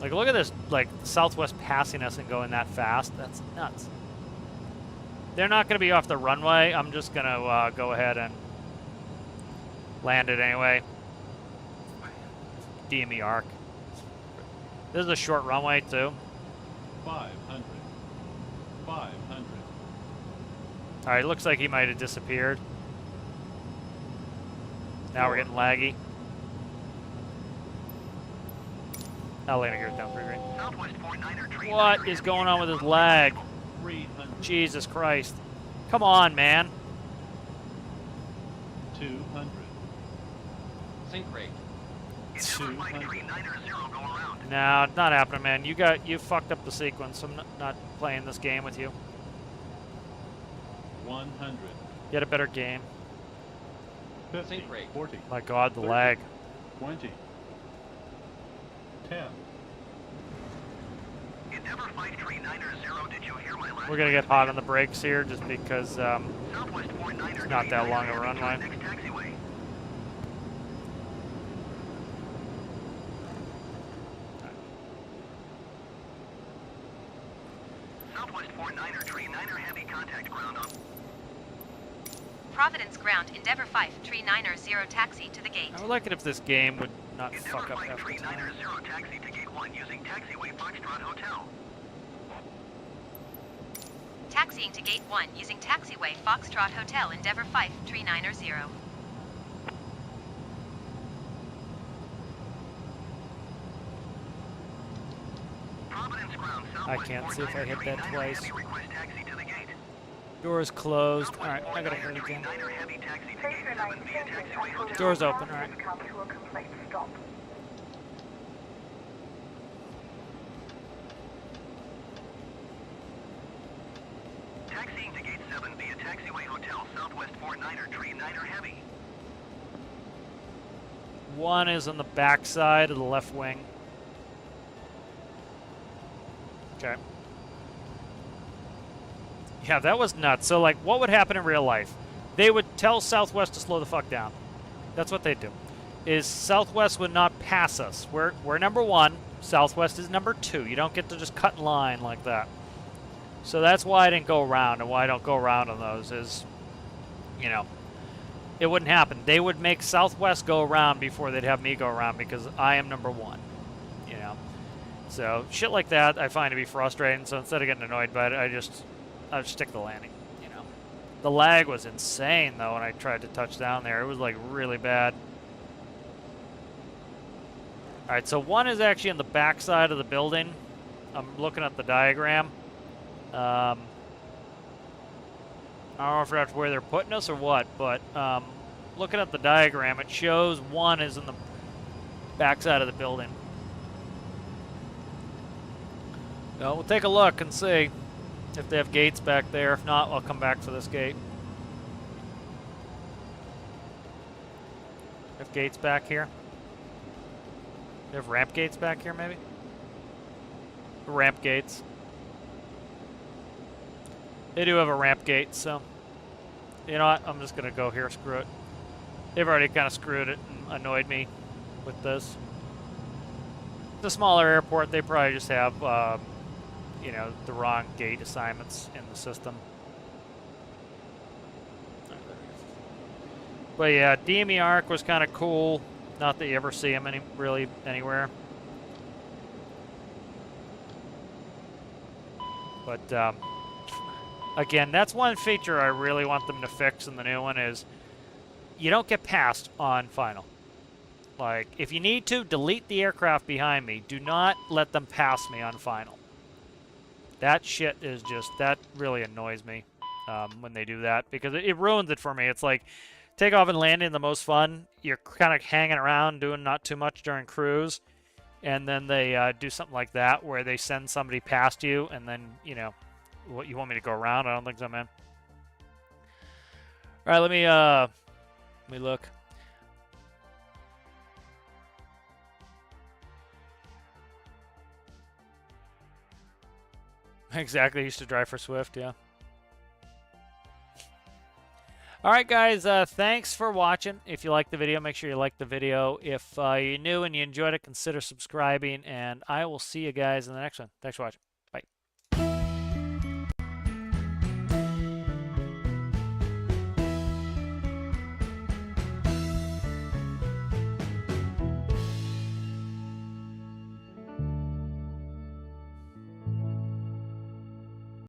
Like, look at this, like, Southwest passing us and going that fast. That's nuts. They're not going to be off the runway. I'm just going to go ahead and land it anyway. DME arc. This is a short runway, too. 500. 500. All right, looks like he might have disappeared. Now we're getting laggy. Now landing gears down 3 green. Southwest 49er tree. What is going on with his lag? 300. Jesus Christ. Come on, man. 200. Sync rate. Endeavour 5390 go around. No, it's not happening, man. You fucked up the sequence. I'm not playing this game with you. 100. Get a better game. 50. Sync rate. 40. My God, the 30. lag. 20. 10. Endeavour 5390, did you hear my last? We're gonna get hot on the brakes here, just because Southwest 49er it's not that long a tree, runway. next taxiway. Southwest 49er tree, 9er heavy contact ground on. Providence ground Endeavour 5390 taxi to the gate. I would like it if this game would not Endeavour fuck up after 5390 time. taxi to gate 1 using taxiway Foxtrot Hotel. Taxiing to gate 1 using taxiway Foxtrot Hotel Endeavour 5390. Providence ground, I Southwest can't see if I hit 49er that tree, 9er twice. heavy request taxi to the gate. Doors closed. All right, Southwest I gotta 49er hit it tree, again. 9er heavy taxi to gate 7 via taxiway hotel. Doors open. All right. Come to a complete stop. Taxiing to gate 7 via taxiway hotel, Southwest 49er tree, 9er heavy. One is on the back side of the left wing. Okay. Yeah, that was nuts. So, like, what would happen in real life? They would tell Southwest to slow the fuck down. That's what they do. Is Southwest would not pass us. We're number 1. Southwest is number 2. You don't get to just cut in line like that. So that's why I didn't go around, and why I don't go around on those is, you know, it wouldn't happen. They would make Southwest go around before they'd have me go around because I am number 1, you know. So shit like that I find to be frustrating. So instead of getting annoyed by it, I would stick the landing, you know. The lag was insane though when I tried to touch down there. It was like really bad. All right, so one is actually on the back side of the building. I'm looking at the diagram. I don't know if that's where they're putting us or what, but looking at the diagram, it shows one is in the back side of the building. So we'll take a look and see if they have gates back there. If not, I'll come back for this gate. Have gates back here? They have ramp gates back here, maybe? Ramp gates. They do have a ramp gate, so you know what? I'm just gonna go here. Screw it. They've already kind of screwed it and annoyed me with this. It's a smaller airport. They probably just have, you know, the wrong gate assignments in the system. But yeah, DME arc was kind of cool. Not that you ever see them really anywhere. But again, that's one feature I really want them to fix in the new one is you don't get passed on final. Like, if you need to, delete the aircraft behind me. Do not let them pass me on final. That shit is just, that really annoys me. when they do that, because it ruins it for me. It's like takeoff and landing the most fun. You're kind of hanging around doing not too much during cruise, and then they do something like that where they send somebody past you, and then, you know, what you want me to go around? I don't think so, man. All right, let me look. Exactly, I used to drive for Swift, yeah. All right, guys, thanks for watching. If you liked the video, make sure you like the video. If you're new and you enjoyed it, consider subscribing, and I will see you guys in the next one. Thanks for watching.